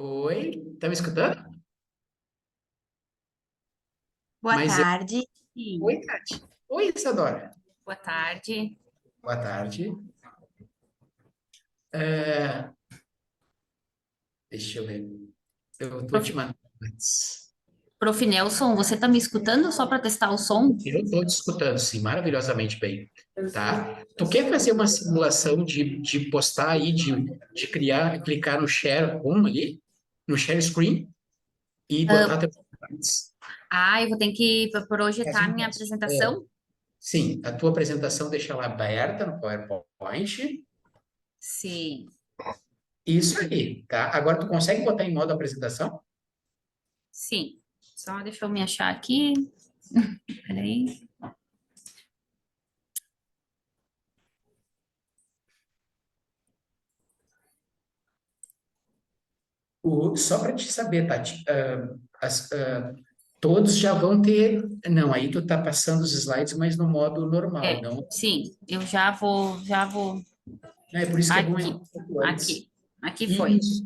Oi, tá me escutando? Boa Mas eu. tarde. Sim. Oi, Tati. Oi, Isadora. Boa tarde. Boa tarde. É, deixa eu ver. Eu tô Prof, te mandando antes. Prof. Nelson, você está me escutando só para testar o som? Eu tô te escutando, sim, maravilhosamente bem, tá? Tu quer fazer uma simulação de postar aí, de criar, clicar no share room ali, no share screen e botar Ah, teu slides? eu vou ter que Faz projetar um minha teste. É, apresentação? sim, a tua apresentação deixa ela aberta no PowerPoint. Sim, Isso aí, tá? Agora tu consegue botar em modo apresentação? sim. Só deixa eu me achar aqui. Peraí. Só para te saber, Tati, todos já vão ter. Não, aí tu tá passando os slides, mas no modo normal, É, não. sim, eu já vou. É por isso que é bom entrar Aqui, um pouco antes. aqui, aqui foi. Isso.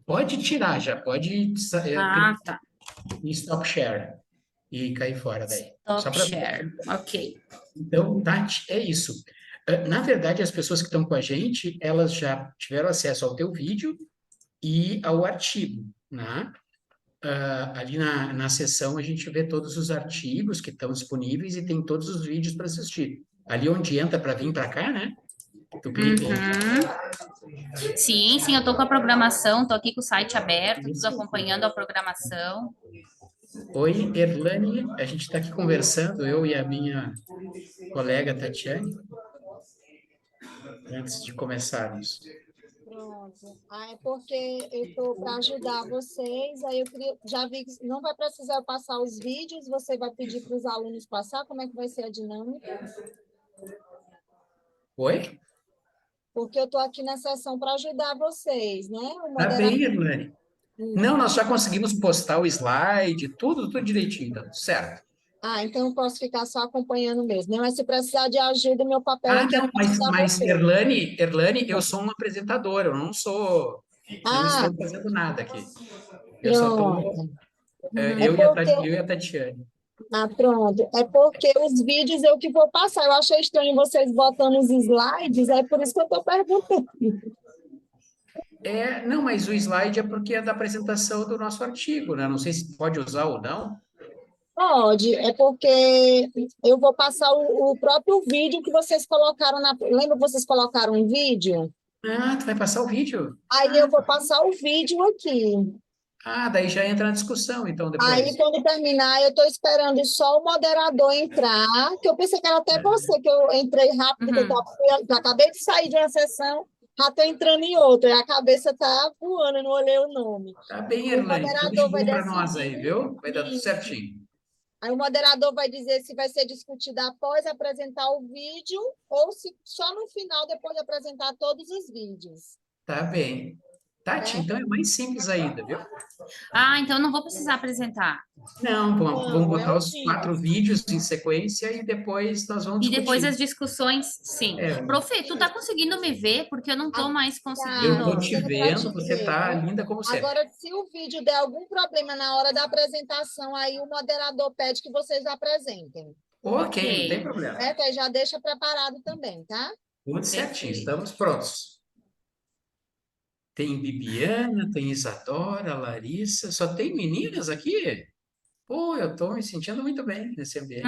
Pode tirar já, pode Ah, clicar tá. em Stop Share e cair fora daí. Só Stop para. share. Ok. Então, Tati, é isso. Na verdade, as pessoas que estão com a gente, elas já tiveram acesso ao teu vídeo e ao artigo, né? Ali na seção a gente vê todos os artigos que estão disponíveis e tem todos os vídeos para assistir. Ali onde entra para vir para cá, né? Tu clica em Uhum. Sim, sim, eu tô com a programação, tô aqui com o site aberto, tudo isso. acompanhando a programação. Oi, Erlane, a gente está aqui conversando, eu e a minha colega Tatiane, antes de começarmos. Pronto. Ah, é porque eu estou para ajudar vocês, aí eu queria, já vi que não vai precisar eu passar os vídeos, você vai pedir para os alunos passar, como é que vai ser a dinâmica? Oi? Porque eu estou aqui na sessão para ajudar vocês, né? O Tá moderador. bem, Erlane. Não, nós já conseguimos postar o slide, tudo direitinho, tá tudo certo. Ah, então eu posso ficar só acompanhando mesmo, né? Mas se precisar de ajuda, meu papel Ah, aqui é não, para ajudar mas vocês. Erlane, eu sou um apresentador, eu não sou, não Ah, estou fazendo nada aqui. Eu só estou, pronto. É eu e porque, Eu e a Tatiane. pronto. É porque os vídeos eu que vou passar. Eu achei estranho vocês botando os slides, é por isso que eu estou perguntando. Não, mas o slide é porque é da apresentação do nosso artigo, né? Não sei se pode usar ou não. Pode, é porque eu vou passar o próprio vídeo que vocês colocaram na. Lembra que vocês colocaram um vídeo? Ah, tu vai passar o vídeo? Aí eu vou passar o vídeo aqui. Daí já entra na discussão, então, Aí, depois. quando terminar, eu estou esperando só o moderador entrar, que eu pensei que era até você, que eu entrei rápido, que Uhum. eu acabei de sair de uma sessão, já estou entrando em outra, e a cabeça está voando, eu não olhei o nome. Tá bem, Aí o Erlane, tudo de moderador vai bom para nós decidir. aí, viu? Vai dar tudo certinho. Aí o moderador vai dizer se vai ser discutido após apresentar o vídeo ou se só no final, depois de apresentar todos os vídeos. Tá bem. Tati, então Certo? é mais simples ainda, viu? Então eu não vou precisar apresentar. Não, vamos Não, é botar o os quatro vídeo. vídeos em sequência e depois nós vamos E depois discutir. as discussões, sim. É, Profe, tu tá conseguindo me ver? Porque eu não tô mais eu tô Tá conseguindo. te dando para vendo, te você ver, tá viu? linda como sempre. Agora, se o vídeo der algum problema na hora da apresentação, aí o moderador pede que vocês apresentem. Ok, Ok, não tem problema. Certo? Aí já deixa preparado também, tá? Tudo certinho, perfeito. estamos prontos. Tem Bibiana, tem Isadora, Larissa, só tem meninas aqui? Pô, eu tô me sentindo muito bem nesse ambiente.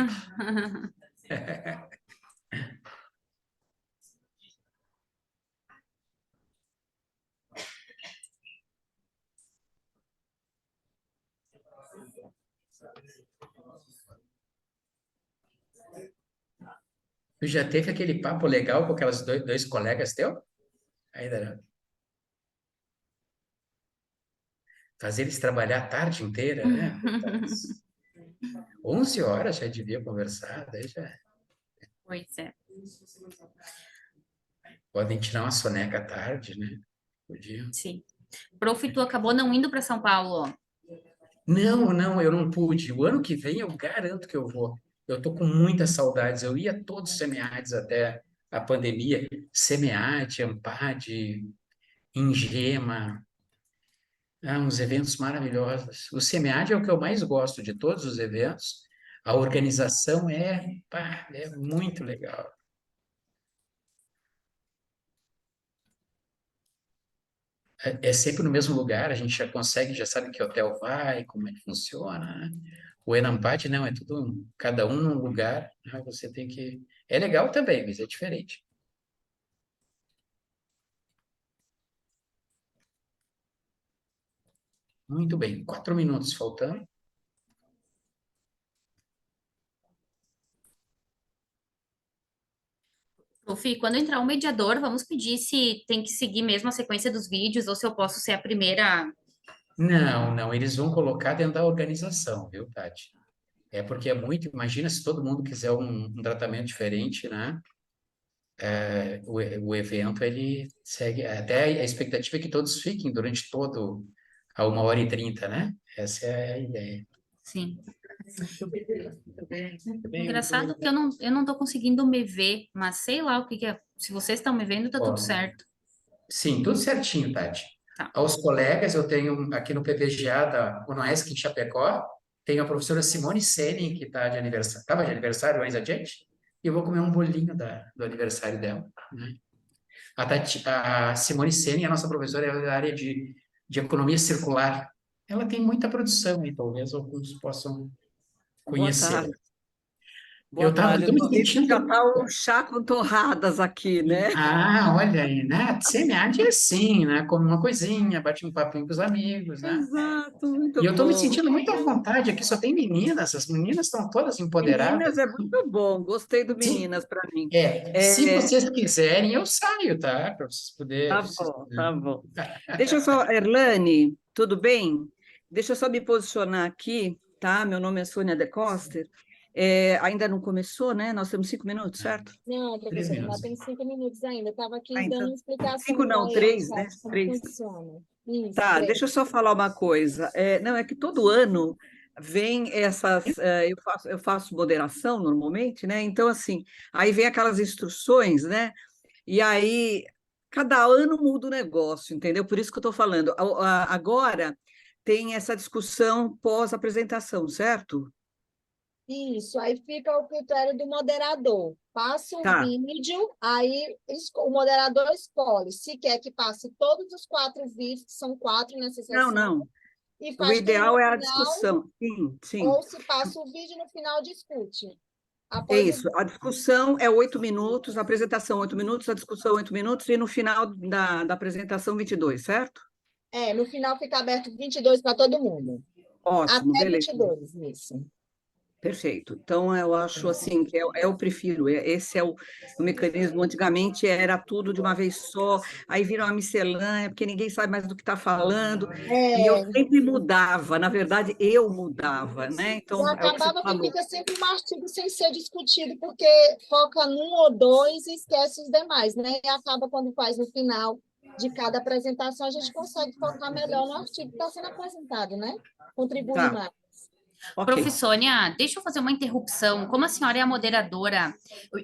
Tu já teve aquele papo legal com aquelas dois colegas teu? Ainda não. Fazer eles trabalhar a tarde inteira, né? Coitados. 11 horas já devia conversar, daí já Pois é. podem tirar uma soneca à tarde, né? Podiam. Sim. Prof, tu acabou não indo para São Paulo. Não, não, eu não pude. O ano que vem eu garanto que eu vou. Eu tô com muitas saudades. Eu ia todos os SEMEADs até a pandemia. SEMEAD, AMPAD, Ingema. uns eventos maravilhosos. O SEMEAD é o que eu mais gosto de todos os eventos. A organização pá, é muito legal. É sempre no mesmo lugar, a gente já consegue, já sabe que hotel vai, como é que funciona, né? O Enampad não, é tudo, cada um num lugar, né? Você tem que... É legal também, mas é diferente. Muito bem, 4 minutos faltando. Fih, quando entrar um mediador, vamos pedir se tem que seguir mesmo a sequência dos vídeos ou se eu posso ser a primeira. Não, não, eles vão colocar dentro da organização, viu, Tati? É porque é muito, imagina se todo mundo quiser um tratamento diferente, né? O evento, ele segue, até a expectativa é que todos fiquem durante todo a 1h30, né? Essa é a ideia. Sim. Muito bem, muito bem. Engraçado que eu não tô conseguindo me ver, mas sei lá o que que é. Se vocês estão me vendo, tá Ó, tudo certo. sim, tudo certinho, Tati. Tá. Aos colegas, eu tenho aqui no PPGA da UNOESC em Chapecó, tenho a professora Simone Senin, que está de aniversário, estava de aniversário mais adiante, e eu vou comer um bolinho do aniversário dela, né? A Simone Senin, a nossa professora, é da área de economia circular. Ela tem muita produção e talvez alguns possam Boa conhecê-la. tarde. Eu Boa tarde. estou me Estou vendo que já sentindo... está o chá com torradas aqui, né? Olha aí, né? Semeade é assim, né? Come uma coisinha, bate um papinho com os amigos, né? Exato, E muito eu estou me bom. sentindo muito à vontade, aqui só tem meninas, as meninas estão todas Meninas empoderadas. é muito bom, gostei do Se, Meninas para mim. se É, vocês quiserem, eu saio, tá? Para vocês poderem... tá bom, tá bom. Deixa eu só, Erlane, tudo bem? Deixa eu só me posicionar aqui, tá? Meu nome é Sônia De Coster. Ainda não começou, né? Nós temos 5 minutos, certo? Não, 3 professora, ainda minutos. tem 5 minutos ainda. Eu estava aqui dando Então, uma explicação 5 para não, eles, 3, né? sabe, como 3. funciona. Isso, Tá, deixa eu 3. só falar uma coisa. Não, é que todo ano vem essas. Eu faço moderação normalmente, né? Então, assim, aí vem aquelas instruções, né? E aí, cada ano muda o negócio, entendeu? Por isso que eu estou falando. Agora tem essa discussão pós-apresentação, certo? Isso, aí fica o critério do moderador. Passa o Tá. vídeo, aí o moderador escolhe se quer que passe todos os 4 vídeos, que são 4 nessa Não, sessão, não. e O faz tudo no ideal é a final, discussão. Sim, sim. ou se passa o vídeo e no final discute. É Após o isso. A discussão é 8 minutos, a apresentação 8 minutos, a discussão 8 minutos, e no final da apresentação 22, certo? no final fica aberto 22 para todo mundo. Ótimo, Até beleza. 22, isso. Perfeito. Então, eu acho assim que eu prefiro. Esse é o mecanismo. Antigamente era tudo de uma vez só, aí vira uma miscelânea, porque ninguém sabe mais do que está falando. E eu É, sempre mudava, na verdade, eu mudava, né? e Então, é o que você acabava que falou. fica sempre um artigo sem ser discutido, porque foca num ou dois e esquece os demais, né? E acaba quando faz no final de cada apresentação, a gente consegue focar melhor no artigo que está sendo apresentado, né? Contribui Tá, mais. ok. Professônia, deixa eu fazer uma interrupção. Como a senhora é a moderadora,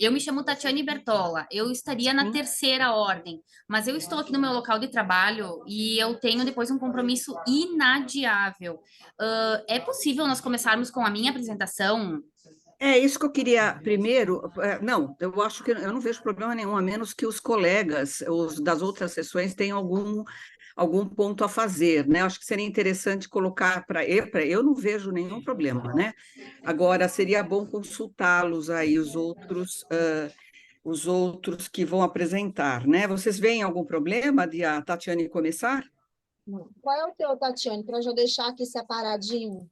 eu me chamo Tatiane Bertola. Eu estaria na Sim. terceira ordem, mas eu estou aqui no meu local de trabalho e eu tenho depois um compromisso inadiável. É possível nós começarmos com a minha apresentação? É isso que eu queria primeiro. Não, eu acho que eu não vejo problema nenhum, a menos que os colegas, os das outras sessões, tenham algum ponto a fazer, né? Acho que seria interessante colocar eu não vejo nenhum problema, né? Agora, seria bom consultá-los aí, os outros que vão apresentar, né? Vocês veem algum problema de a Tatiane começar? Qual é o teu, Tatiane, para eu já deixar aqui separadinho?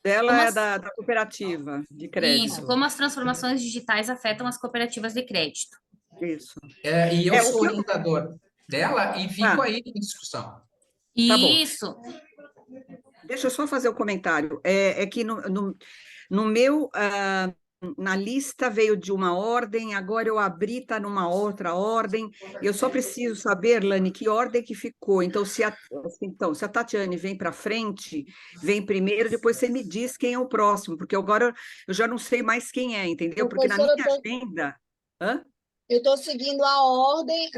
Ela Como é as... da cooperativa de Isso, crédito. como as transformações digitais afetam as cooperativas de crédito. Isso. E eu O sou que orientador dela e fico aí em discussão. tá bom. Isso. Deixa eu só fazer o comentário. É que no meu, na lista veio de uma ordem, agora eu abri, está numa outra ordem. Eu só preciso saber, Lani, que ordem que ficou. Então, se a Tatiane vem para frente, vem primeiro, depois você me diz quem é o próximo, porque agora eu já não sei mais quem é, entendeu? Porque na minha Professora, agenda. Hã? eu estou seguindo a ordem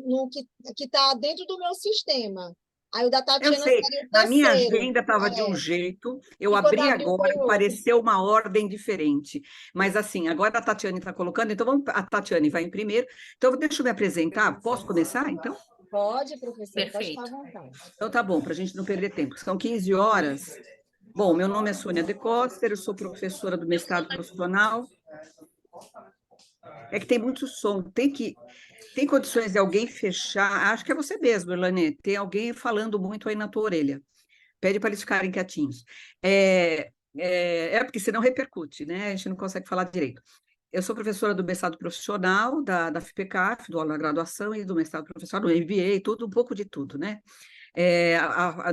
no que está dentro do meu sistema. Aí o da Eu Tatiana sei, seria o na minha terceiro. agenda estava de um É. jeito, eu E quando abri abriu agora, foi outro. apareceu uma ordem diferente. Mas assim, agora a Tatiane está colocando, então vamos, a Tatiane vai em primeiro. Então, deixa eu me apresentar. Posso começar, então? Pode, professor, pode ficar à Perfeito. vontade. Então tá bom, para a gente não perder tempo. São 15 horas. Bom, meu nome é Sônia De Coster, eu sou professora do mestrado profissional. É que tem muito som, tem condições de alguém fechar, acho que é você mesmo, Elane, tem alguém falando muito aí na tua orelha. Pede para eles ficarem quietinhos. Porque senão repercute, né? A gente não consegue falar direito. Eu sou professora do mestrado profissional, da FPCAF, do aula da graduação e do mestrado profissional, do MBA, tudo, um pouco de tudo, né?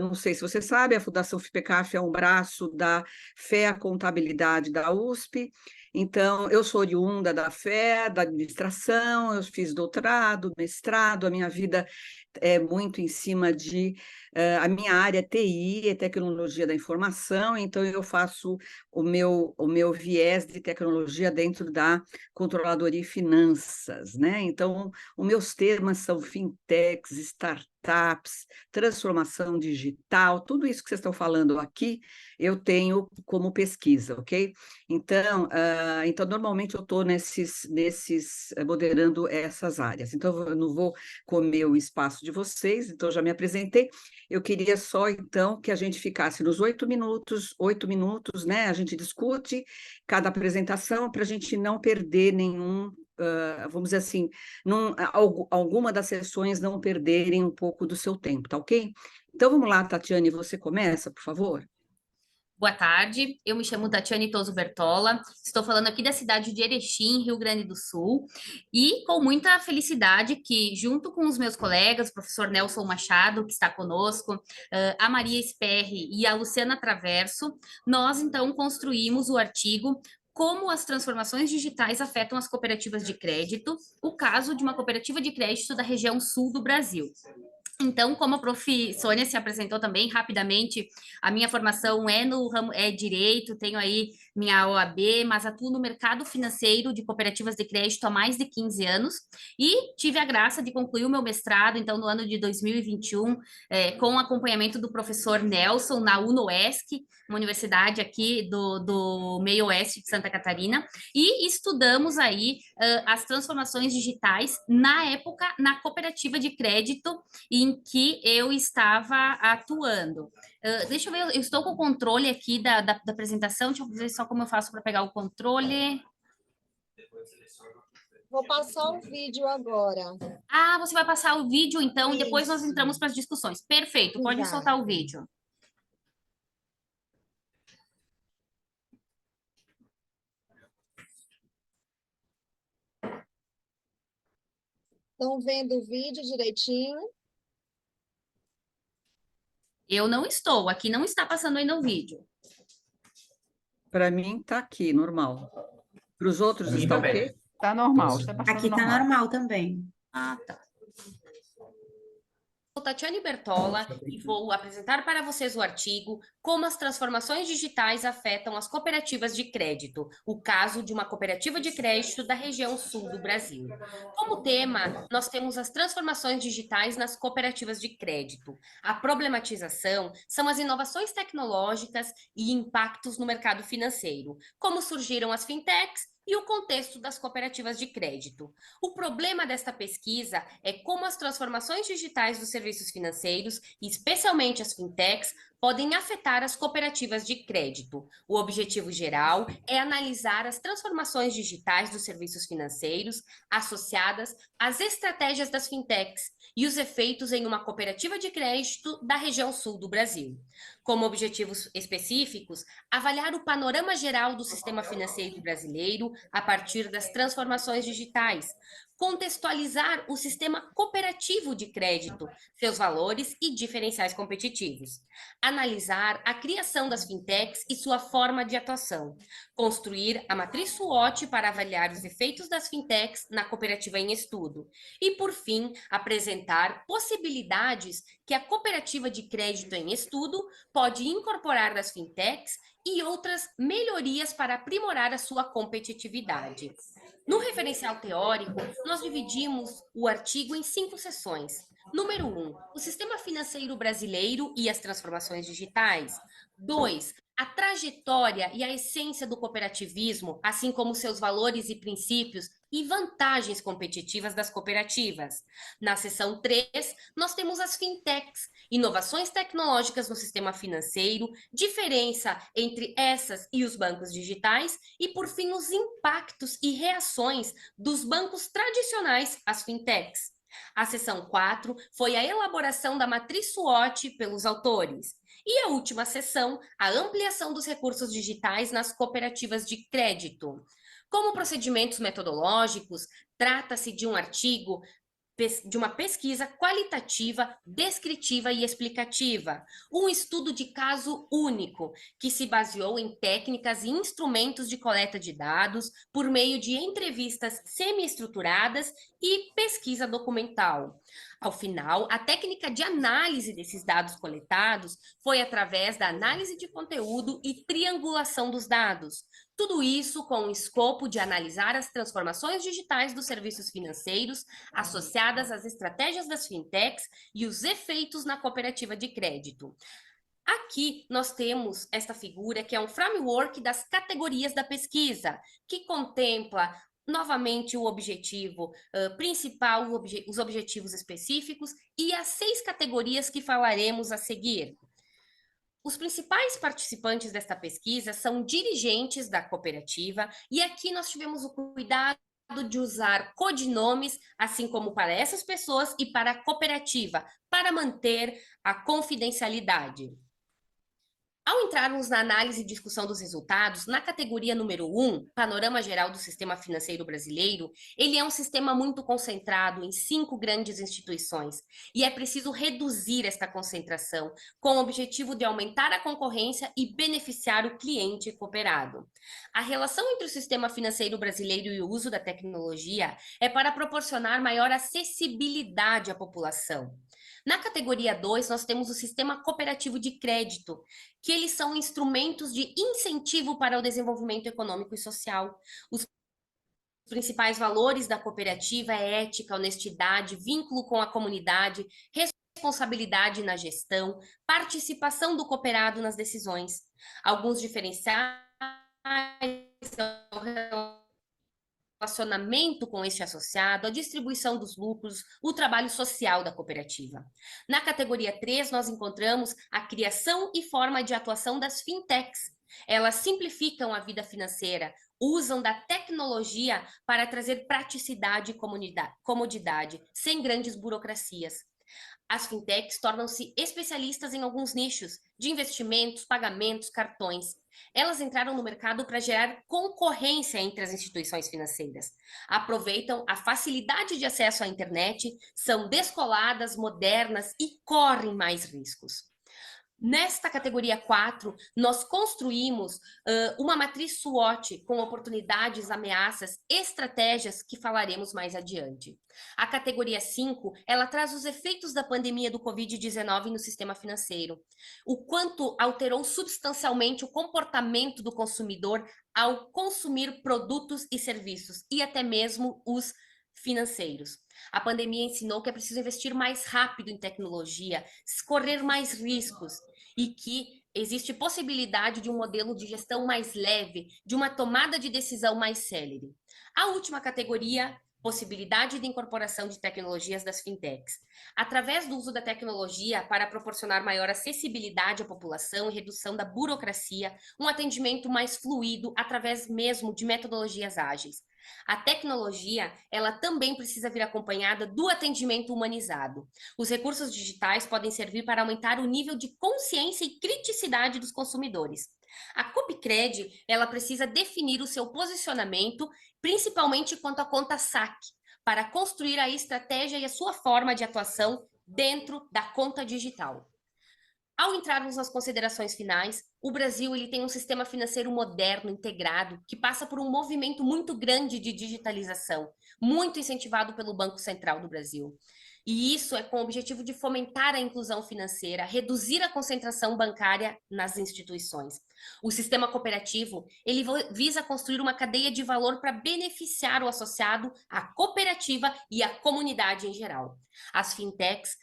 Não sei se você sabe, a Fundação FIPECAF é um braço da FEA Contabilidade da USP. Então, eu sou oriunda da FEA, da administração, eu fiz doutorado, mestrado, a minha vida é muito em cima a minha área é TI, é tecnologia da informação, então eu faço o meu viés de tecnologia dentro da controladoria e finanças, né? Então, os meus temas são fintechs, startups, transformação digital, tudo isso que vocês estão falando aqui, eu tenho como pesquisa, ok? Então normalmente eu estou moderando essas áreas. Então, eu não vou comer o espaço de vocês, então já me apresentei. Eu queria só, então, que a gente ficasse nos 8 minutos, né? A gente discute cada apresentação para a gente não perder nenhum, vamos dizer assim, alguma das sessões não perderem um pouco do seu tempo, tá ok? Então vamos lá, Tatiane, você começa, por favor? Boa tarde, eu me chamo Tatiane Toso Bertola, estou falando aqui da cidade de Erechim, Rio Grande do Sul, e com muita felicidade que, junto com os meus colegas, o professor Nelson Machado, que está conosco, a Maria Sperri e a Luciana Traverso, nós então construímos o artigo Como as transformações digitais afetam as cooperativas de crédito, o caso de uma cooperativa de crédito da região sul do Brasil. Então, como a prof. Sônia se apresentou também rapidamente, a minha formação é no ramo, é direito, tenho aí minha OAB, mas atuo no mercado financeiro de cooperativas de crédito há mais de 15 anos e tive a graça de concluir o meu mestrado, então, no ano de 2021, com acompanhamento do professor Nelson, na UNOESC, uma universidade aqui do meio oeste de Santa Catarina, e estudamos aí as transformações digitais na época na cooperativa de crédito em que eu estava atuando. Deixa eu ver, eu estou com o controle aqui da apresentação, deixa eu ver só como eu faço para pegar o controle. Vou passar o vídeo agora. Ah, você vai passar o vídeo então, e depois nós Isso. entramos para as discussões. Perfeito, pode Exato. soltar o vídeo. Estão vendo o vídeo direitinho? Eu não estou, aqui não está passando ainda o vídeo. Para mim, está aqui, normal. Para os outros Pra mim está também. ok? Tá normal, está passando Aqui tá normal. normal também. Ah, tá. Sou Tatiane Bertola e vou apresentar para vocês o artigo Como as transformações digitais afetam as cooperativas de crédito, o caso de uma cooperativa de crédito da região sul do Brasil. Como tema, nós temos as transformações digitais nas cooperativas de crédito. A problematização são as inovações tecnológicas e impactos no mercado financeiro, como surgiram as fintechs e o contexto das cooperativas de crédito. O problema desta pesquisa é como as transformações digitais dos serviços financeiros, especialmente as fintechs, podem afetar as cooperativas de crédito. O objetivo geral é analisar as transformações digitais dos serviços financeiros associadas às estratégias das fintechs e os efeitos em uma cooperativa de crédito da região sul do Brasil. Como objetivos específicos, avaliar o panorama geral do sistema financeiro brasileiro a partir das transformações digitais, contextualizar o sistema cooperativo de crédito, seus valores e diferenciais competitivos, analisar a criação das fintechs e sua forma de atuação, construir a matriz SWOT para avaliar os efeitos das fintechs na cooperativa em estudo e, por fim, apresentar possibilidades que a cooperativa de crédito em estudo pode incorporar das fintechs e outras melhorias para aprimorar a sua competitividade. No referencial teórico, nós dividimos o artigo em 5 seções. Número 1, o sistema financeiro brasileiro e as transformações digitais. 2, a trajetória e a essência do cooperativismo, assim como seus valores e princípios e vantagens competitivas das cooperativas. Na seção 3, nós temos as fintechs, inovações tecnológicas no sistema financeiro, diferença entre essas e os bancos digitais e, por fim, os impactos e reações dos bancos tradicionais às fintechs. A seção 4 foi a elaboração da matriz SWOT pelos autores. E a última seção, a ampliação dos recursos digitais nas cooperativas de crédito. Como procedimentos metodológicos, trata-se de um artigo de uma pesquisa qualitativa, descritiva e explicativa, um estudo de caso único, que se baseou em técnicas e instrumentos de coleta de dados por meio de entrevistas semi-estruturadas e pesquisa documental. Ao final, a técnica de análise desses dados coletados foi através da análise de conteúdo e triangulação dos dados. Tudo isso com o escopo de analisar as transformações digitais dos serviços financeiros associadas às estratégias das fintechs e os efeitos na cooperativa de crédito. Aqui nós temos esta figura que é um framework das categorias da pesquisa, que contempla novamente o objetivo principal, os objetivos específicos e as 6 categorias que falaremos a seguir. Os principais participantes desta pesquisa são dirigentes da cooperativa, e aqui nós tivemos o cuidado de usar codinomes, assim como para essas pessoas e para a cooperativa, para manter a confidencialidade. Ao entrarmos na análise e discussão dos resultados, na categoria número 1, Panorama Geral do Sistema Financeiro Brasileiro, ele é um sistema muito concentrado em 5 grandes instituições, e é preciso reduzir esta concentração, com o objetivo de aumentar a concorrência e beneficiar o cliente cooperado. A relação entre o sistema financeiro brasileiro e o uso da tecnologia é para proporcionar maior acessibilidade à população. Na categoria 2, nós temos o sistema cooperativo de crédito, que eles são instrumentos de incentivo para o desenvolvimento econômico e social. Os principais valores da cooperativa é ética, honestidade, vínculo com a comunidade, responsabilidade na gestão, participação do cooperado nas decisões. Alguns diferenciais relacionamento com este associado, a distribuição dos lucros, o trabalho social da cooperativa. Na categoria 3, nós encontramos a criação e forma de atuação das fintechs. Elas simplificam a vida financeira, usam da tecnologia para trazer praticidade e comodidade, sem grandes burocracias. As fintechs tornam-se especialistas em alguns nichos, de investimentos, pagamentos, cartões. Elas entraram no mercado para gerar concorrência entre as instituições financeiras. Aproveitam a facilidade de acesso à internet, são descoladas, modernas e correm mais riscos. Nesta categoria 4, nós construímos uma matriz SWOT com oportunidades, ameaças, estratégias que falaremos mais adiante. A categoria 5, ela traz os efeitos da pandemia do Covid-19 no sistema financeiro. O quanto alterou substancialmente o comportamento do consumidor ao consumir produtos e serviços, e até mesmo os financeiros. A pandemia ensinou que é preciso investir mais rápido em tecnologia, correr mais riscos e que existe possibilidade de um modelo de gestão mais leve, de uma tomada de decisão mais célere. A última categoria, possibilidade de incorporação de tecnologias das fintechs. Através do uso da tecnologia para proporcionar maior acessibilidade à população e redução da burocracia, um atendimento mais fluido através mesmo de metodologias ágeis. A tecnologia, ela também precisa vir acompanhada do atendimento humanizado. Os recursos digitais podem servir para aumentar o nível de consciência e criticidade dos consumidores. A Copicred, ela precisa definir o seu posicionamento, principalmente quanto à conta saque, para construir a estratégia e a sua forma de atuação dentro da conta digital. Ao entrarmos nas considerações finais, o Brasil ele tem um sistema financeiro moderno, integrado, que passa por um movimento muito grande de digitalização, muito incentivado pelo Banco Central do Brasil. E isso é com o objetivo de fomentar a inclusão financeira, reduzir a concentração bancária nas instituições. O sistema cooperativo, ele visa construir uma cadeia de valor para beneficiar o associado, a cooperativa e a comunidade em geral. As fintechs,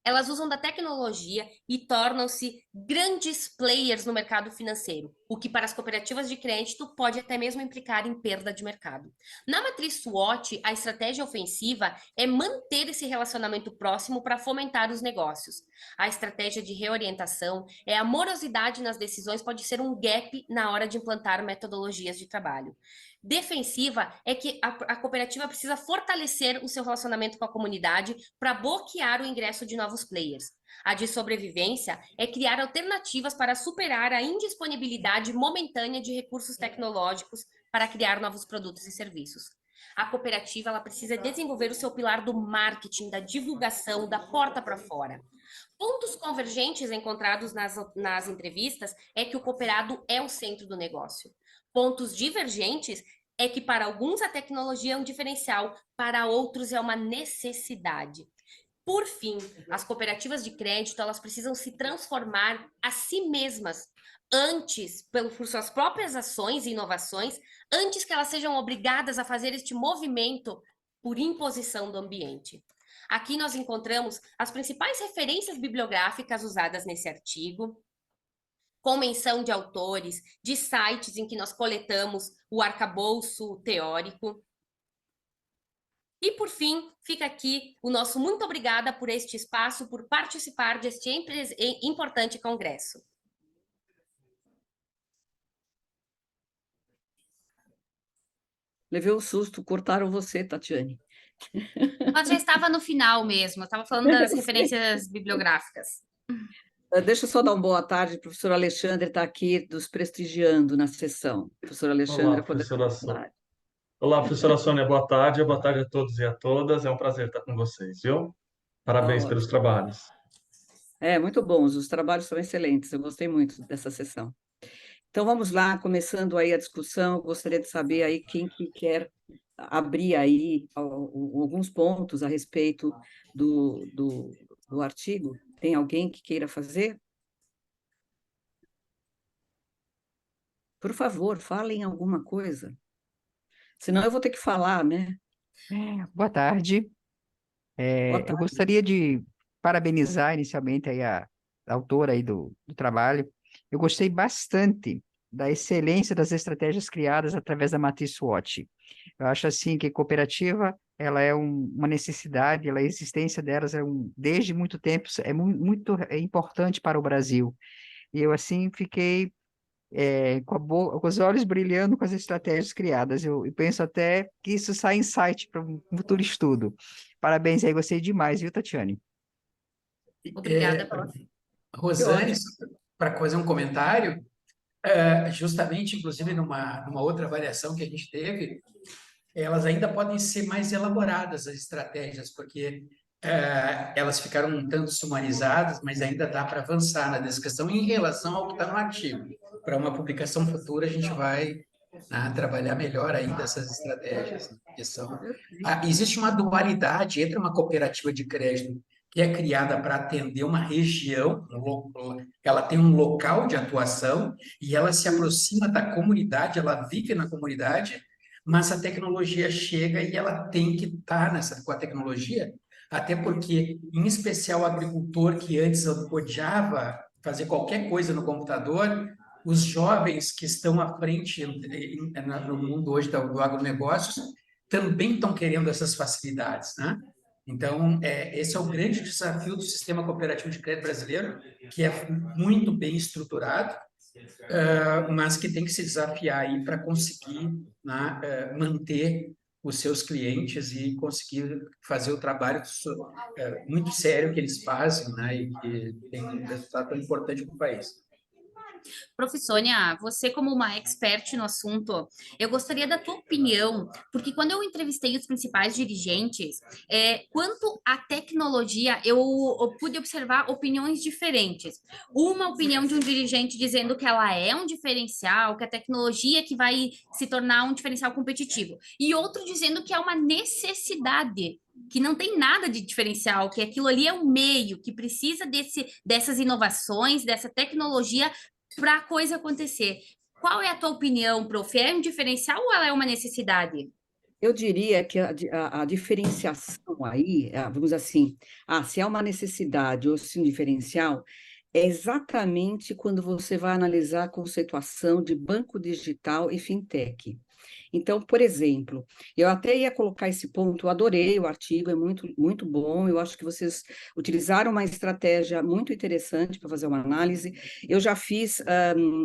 elas usam da tecnologia e tornam-se grandes players no mercado financeiro, o que para as cooperativas de crédito pode até mesmo implicar em perda de mercado. Na matriz SWOT, a estratégia ofensiva é manter esse relacionamento próximo para fomentar os negócios. A estratégia de reorientação é a morosidade nas decisões pode ser um gap na hora de implantar metodologias de trabalho. Defensiva é que a cooperativa precisa fortalecer o seu relacionamento com a comunidade para bloquear o ingresso de novos players. A de sobrevivência é criar alternativas para superar a indisponibilidade momentânea de recursos tecnológicos para criar novos produtos e serviços. A cooperativa ela precisa desenvolver o seu pilar do marketing, da divulgação, da porta para fora. Pontos convergentes encontrados nas entrevistas é que o cooperado é o centro do negócio. Pontos divergentes é que para alguns a tecnologia é um diferencial, para outros é uma necessidade. Por fim, as cooperativas de crédito elas precisam se transformar a si mesmas antes, por suas próprias ações e inovações, antes que elas sejam obrigadas a fazer este movimento por imposição do ambiente. Aqui nós encontramos as principais referências bibliográficas usadas nesse artigo, com menção de autores, de sites em que nós coletamos o arcabouço teórico. E, por fim, fica aqui o nosso muito obrigada por este espaço, por participar deste importante congresso. Levei um susto, cortaram você, Tatiane. Mas já estava no final mesmo, eu estava falando das referências bibliográficas. Deixa eu só dar uma boa tarde, o professor Alexandre está aqui nos prestigiando na sessão. Professor Alexandre, Olá, professora Sônia. Olá, professora Sônia, boa tarde a todos e a todas, é um prazer estar com vocês, viu? Parabéns pelos trabalhos. Muito bons, os trabalhos são excelentes, eu gostei muito dessa sessão. Então, vamos lá, começando aí a discussão, eu gostaria de saber aí quem que quer abrir aí alguns pontos a respeito do artigo. Tem alguém que queira fazer? Por favor, falem alguma coisa. Senão eu vou ter que falar, né? Boa tarde. Boa Eu tarde. gostaria de parabenizar inicialmente aí a autora aí do trabalho. Eu gostei bastante da excelência das estratégias criadas através da matriz SWOT. Eu acho assim que cooperativa ela é uma necessidade, a existência delas desde muito tempo é muito importante para o Brasil. E eu assim fiquei com os olhos brilhando com as estratégias criadas. Eu penso até que isso sai insight para um futuro estudo. Parabéns aí, gostei demais, viu, Tatiane? Obrigada, Rosane, para fazer um comentário, justamente, inclusive, numa outra avaliação que a gente teve, elas ainda podem ser mais elaboradas, as estratégias, porque elas ficaram um tanto sumarizadas, mas ainda dá para avançar na discussão em relação ao que está no artigo. Para uma publicação futura, a gente vai trabalhar melhor ainda essas estratégias, que são... existe uma dualidade entre uma cooperativa de crédito que é criada para atender uma região, ela tem um local de atuação e ela se aproxima da comunidade, ela vive na comunidade, mas a tecnologia chega e ela tem que estar com a tecnologia, até porque, em especial, o agricultor que antes odiava fazer qualquer coisa no computador, os jovens que estão à frente no mundo hoje do agronegócio também estão querendo essas facilidades, né? Então, esse é o grande desafio do sistema cooperativo de crédito brasileiro, que é muito bem estruturado, mas que tem que se desafiar aí para conseguir manter os seus clientes e conseguir fazer o trabalho muito sério que eles fazem, né, e que tem um resultado tão importante para o país. Professônia, você como uma expert no assunto, eu gostaria da tua opinião, porque quando eu entrevistei os principais dirigentes, quanto à tecnologia, eu pude observar opiniões diferentes. Uma opinião de um dirigente dizendo que ela é um diferencial, que a tecnologia é que vai se tornar um diferencial competitivo, e outro dizendo que é uma necessidade, que não tem nada de diferencial, que aquilo ali é um meio, que precisa dessas inovações, dessa tecnologia para a coisa acontecer. Qual é a tua opinião, prof? É um diferencial ou ela é uma necessidade? Eu diria que a diferenciação aí, vamos dizer assim, se há uma necessidade ou se um diferencial, é exatamente quando você vai analisar a conceituação de banco digital e fintech. Então, por exemplo, eu até ia colocar esse ponto, eu adorei o artigo, é muito, muito bom, eu acho que vocês utilizaram uma estratégia muito interessante para fazer uma análise. Eu já fiz,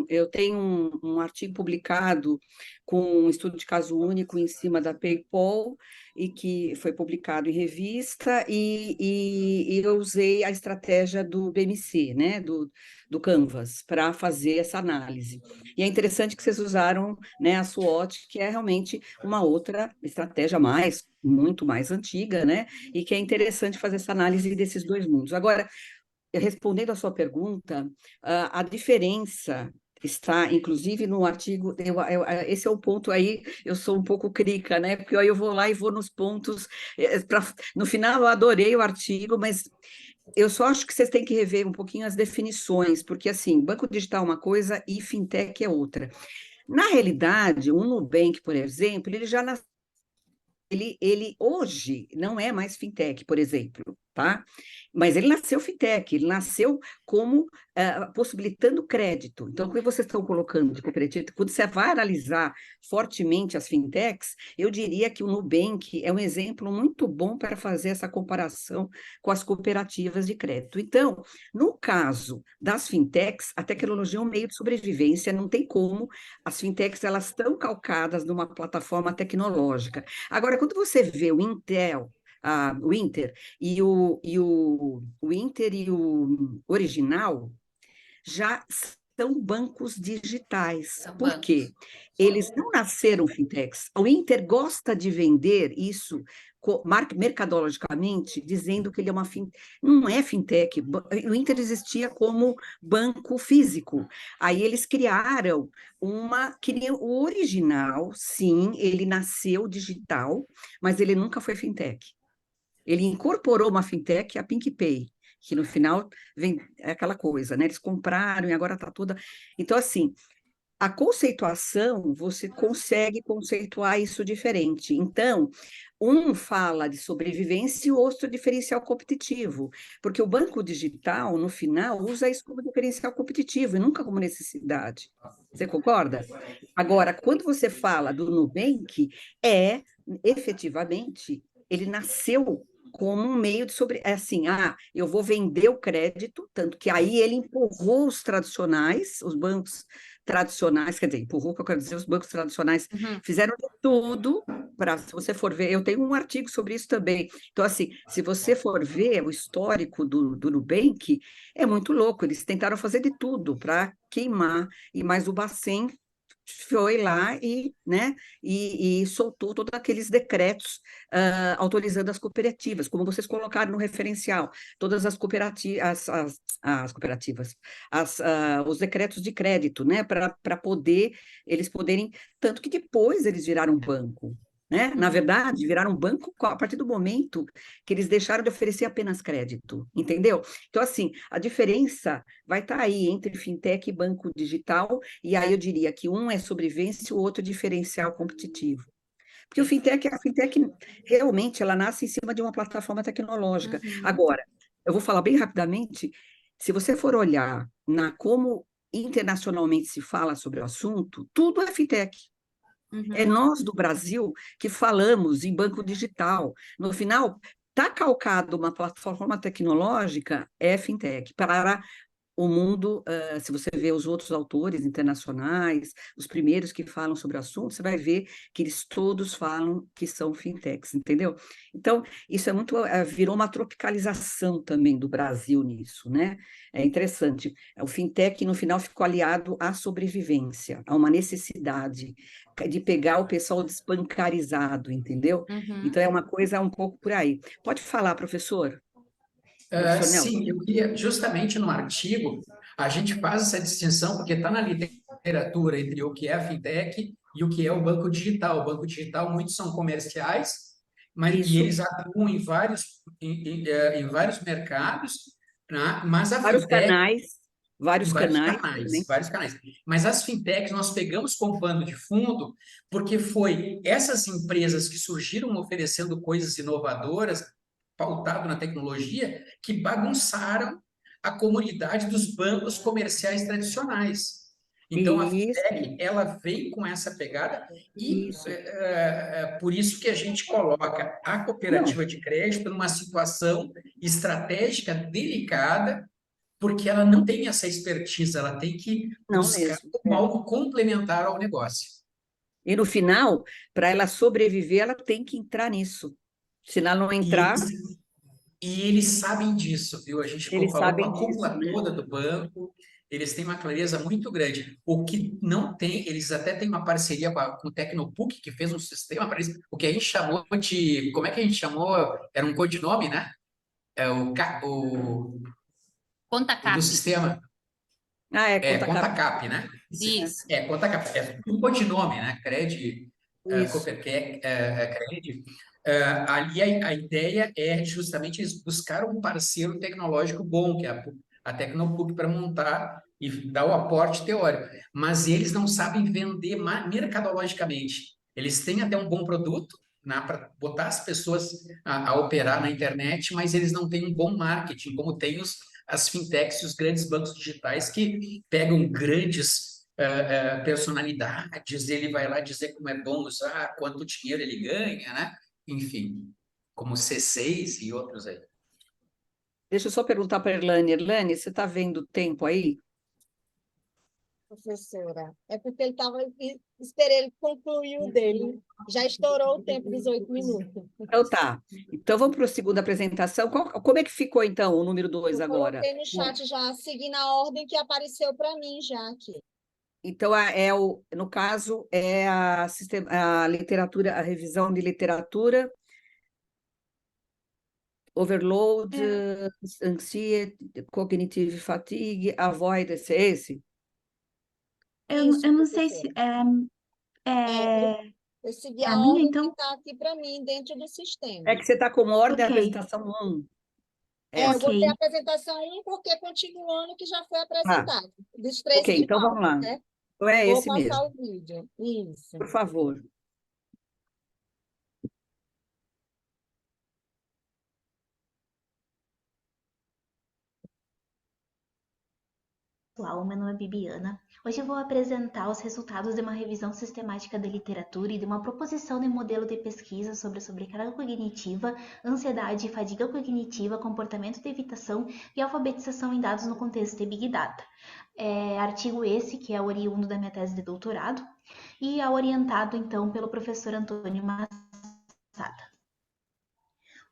eu tenho um artigo publicado com um estudo de caso único em cima da PayPal, e que foi publicado em revista, e eu usei a estratégia do BMC, né, do Canvas, para fazer essa análise. E é interessante que vocês usaram, né, a SWOT, que é realmente uma outra estratégia muito mais antiga, né, e que é interessante fazer essa análise desses dois mundos. Agora, respondendo à sua pergunta, a diferença está, inclusive, no artigo, esse é o ponto aí, eu sou um pouco crica, né? Porque aí eu vou lá e vou nos pontos, no final eu adorei o artigo, mas eu só acho que vocês têm que rever um pouquinho as definições, porque, assim, banco digital é uma coisa e fintech é outra. Na realidade, o Nubank, por exemplo, ele já nasceu, ele hoje não é mais fintech, por exemplo, tá? Mas ele nasceu fintech, ele nasceu como possibilitando crédito. Então, quando vocês estão colocando de cooperativa, quando você vai analisar fortemente as fintechs, eu diria que o Nubank é um exemplo muito bom para fazer essa comparação com as cooperativas de crédito. Então, no caso das fintechs, a tecnologia é um meio de sobrevivência, não tem como, as fintechs elas estão calcadas numa plataforma tecnológica. Agora, quando você vê o Intel, o Inter o Inter e o Original, já são bancos digitais. São Por quê? Eles não nasceram fintechs. O Inter gosta de vender isso mercadologicamente, dizendo que ele é uma fintech. Não é fintech. O Inter existia como banco físico. Aí eles criaram o Original, sim, ele nasceu digital, mas ele nunca foi fintech. Ele incorporou uma fintech, a PicPay, que no final vem aquela coisa, né? Eles compraram e agora está toda. Então, assim, a conceituação, você consegue conceituar isso diferente. Então, um fala de sobrevivência e o outro diferencial competitivo, porque o banco digital, no final, usa isso como diferencial competitivo e nunca como necessidade. Você concorda? Agora, quando você fala do Nubank, efetivamente, ele nasceu como um meio de eu vou vender o crédito, tanto que aí ele empurrou os tradicionais, os bancos tradicionais, quer dizer, empurrou, que eu quero dizer, os bancos tradicionais fizeram de tudo para, se você for ver, eu tenho um artigo sobre isso também. Então, assim, se você for ver o histórico do Nubank, é muito louco, eles tentaram fazer de tudo para queimar, mas o Bacen foi lá né, e soltou todos aqueles decretos autorizando as cooperativas, como vocês colocaram no referencial, todas as cooperativas, as cooperativas, os decretos de crédito, né, para eles poderem, tanto que depois eles viraram banco. Né? Na verdade, viraram banco a partir do momento que eles deixaram de oferecer apenas crédito, entendeu? Então, assim, a diferença vai estar aí entre fintech e banco digital, e aí eu diria que um é sobrevivência e o outro diferencial competitivo. Porque a fintech realmente ela nasce em cima de uma plataforma tecnológica. Agora, eu vou falar bem rapidamente, se você for olhar como internacionalmente se fala sobre o assunto, tudo é fintech. É nós do Brasil que falamos em banco digital. No final, está calcado uma plataforma tecnológica, é fintech, para o mundo, se você vê os outros autores internacionais, os primeiros que falam sobre o assunto, você vai ver que eles todos falam que são fintechs, entendeu? Então, isso é muito, virou uma tropicalização também do Brasil nisso, né? É interessante. O fintech, no final, ficou aliado à sobrevivência, a uma necessidade de pegar o pessoal desbancarizado, entendeu? Uhum. Então, é uma coisa um pouco por aí. Pode falar, professor? Professor Nelson. Sim, eu queria, justamente no artigo, a gente faz essa distinção, porque está na literatura entre o que é a fintech e o que é o banco digital. O banco digital, muitos são comerciais, e Isso. eles atuam em vários mercados, né? Mas a Vários fintech canais, vários vários canais, canais, né? vários canais. Mas as fintechs nós pegamos como pano de fundo porque foi essas empresas que surgiram oferecendo coisas inovadoras, pautado na tecnologia, que bagunçaram a comunidade dos bancos comerciais tradicionais. Então, a Isso, fintech, ela vem com essa pegada e isso. por isso que a gente coloca a cooperativa de crédito numa situação estratégica delicada, porque ela não tem essa expertise, ela tem que Não buscar mesmo. como algo complementar ao negócio. E no final, para ela sobreviver, ela tem que entrar nisso. Se ela não E entrar, eles sabem disso, viu? A gente eles falou com sabem a disso, cúpula né? toda do banco, eles têm uma clareza muito grande. O que não tem, eles até têm uma parceria com o Tecnopuc, que fez um sistema para eles, o que a gente chamou de, como é que a gente chamou? Era um codinome, né? É Conta o do CAP. sistema, Ah, é conta Conta cap. Cap, né? Isso. Conta Cap, é um codinome, né? Isso. Cred. Ali a ideia é justamente eles buscar um parceiro tecnológico bom, que é a Tecnopuc, para montar e dar o aporte teórico. Mas eles não sabem vender mercadologicamente. Eles têm até um bom produto, né, para botar as pessoas a operar na internet, mas eles não têm um bom marketing, como tem as fintechs e os grandes bancos digitais que pegam grandes personalidades, ele vai lá dizer como é bom usar, quanto dinheiro ele ganha, né? Enfim, como C6 e outros aí. Deixa eu só perguntar para a Erlane. Erlane, você está vendo o tempo aí? Professora, é porque ele estava. Esperei ele concluir o dele. Já estourou o tempo dos 8 minutos. Então tá. Então vamos para a segunda apresentação. Como é que ficou, então, o número 2 Eu agora? coloquei no chat já, seguindo a ordem que apareceu para mim já aqui. Então, no caso, é a literatura, a revisão de literatura, overload, anxiety, cognitive fatigue, avoidance, é esse? Isso, Eu não sei se professora. é Eu segui a a minha, ordem que então? está aqui para mim, dentro do sistema. É que você está como ordem a Ok, apresentação 1. Eu Essa. botei a ok. apresentação 1 porque continuando o que já foi Tá, apresentado, dos três ok, que então vamos faltam, lá. né? Então é Vou esse passar mesmo, o vídeo. Isso. por favor. Olá, meu nome é Bibiana. Hoje eu vou apresentar os resultados de uma revisão sistemática da literatura e de uma proposição de modelo de pesquisa sobre a sobrecarga cognitiva, ansiedade e fadiga cognitiva, comportamento de evitação e alfabetização em dados no contexto de Big Data. Artigo esse que é oriundo da minha tese de doutorado e é orientado, então, pelo professor Antônio Massada.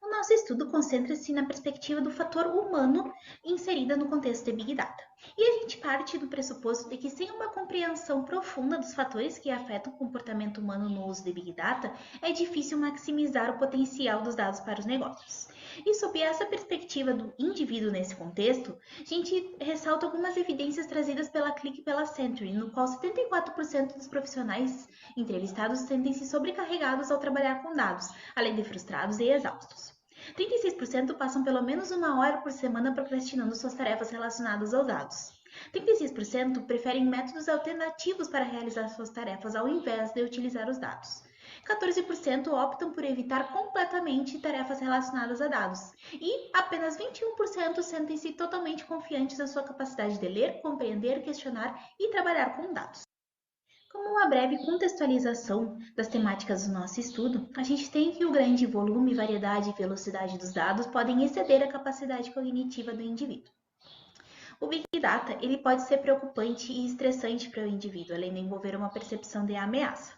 O nosso estudo concentra-se na perspectiva do fator humano inserida no contexto de Big Data. E a gente parte do pressuposto de que, sem uma compreensão profunda dos fatores que afetam o comportamento humano no uso de Big Data, é difícil maximizar o potencial dos dados para os negócios. E sob essa perspectiva do indivíduo nesse contexto, a gente ressalta algumas evidências trazidas pela Click e pela Century, no qual 74% dos profissionais entrevistados sentem-se sobrecarregados ao trabalhar com dados, além de frustrados e exaustos. 36% passam pelo menos 1 hora por semana procrastinando suas tarefas relacionadas aos dados. 36% preferem métodos alternativos para realizar suas tarefas ao invés de utilizar os dados. 14% optam por evitar completamente tarefas relacionadas a dados. E apenas 21% sentem-se totalmente confiantes na sua capacidade de ler, compreender, questionar e trabalhar com dados. Como uma breve contextualização das temáticas do nosso estudo, a gente tem que o grande volume, variedade e velocidade dos dados podem exceder a capacidade cognitiva do indivíduo. O Big Data ele pode ser preocupante e estressante para o indivíduo, além de envolver uma percepção de ameaça.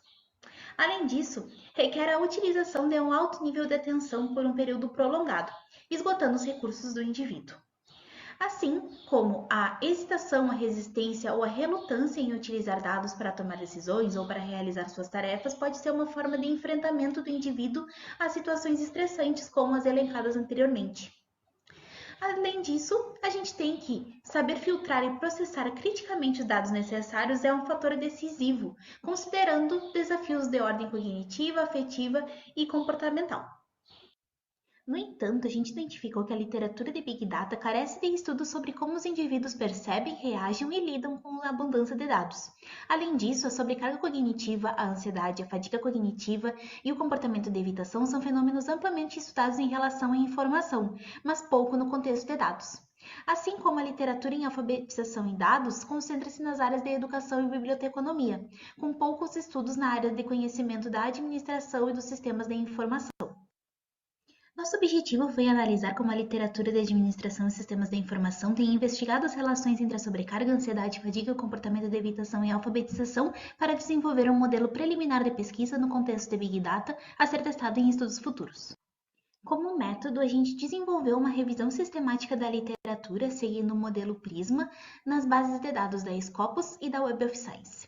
Além disso, requer a utilização de um alto nível de atenção por um período prolongado, esgotando os recursos do indivíduo. Assim como a hesitação, a resistência ou a relutância em utilizar dados para tomar decisões ou para realizar suas tarefas pode ser uma forma de enfrentamento do indivíduo a situações estressantes como as elencadas anteriormente. Além disso, a gente tem que saber filtrar e processar criticamente os dados necessários é um fator decisivo, considerando desafios de ordem cognitiva, afetiva e comportamental. No entanto, a gente identificou que a literatura de Big Data carece de estudos sobre como os indivíduos percebem, reagem e lidam com a abundância de dados. Além disso, a sobrecarga cognitiva, a ansiedade, a fadiga cognitiva e o comportamento de evitação são fenômenos amplamente estudados em relação à informação, mas pouco no contexto de dados. Assim como a literatura em alfabetização em dados concentra-se nas áreas de educação e biblioteconomia, com poucos estudos na área de conhecimento da administração e dos sistemas de informação. Nosso objetivo foi analisar como a literatura de administração e sistemas de informação tem investigado as relações entre a sobrecarga, ansiedade, fadiga, comportamento de evitação e alfabetização para desenvolver um modelo preliminar de pesquisa no contexto de Big Data a ser testado em estudos futuros. Como método, a gente desenvolveu uma revisão sistemática da literatura seguindo o modelo Prisma nas bases de dados da Scopus e da Web of Science.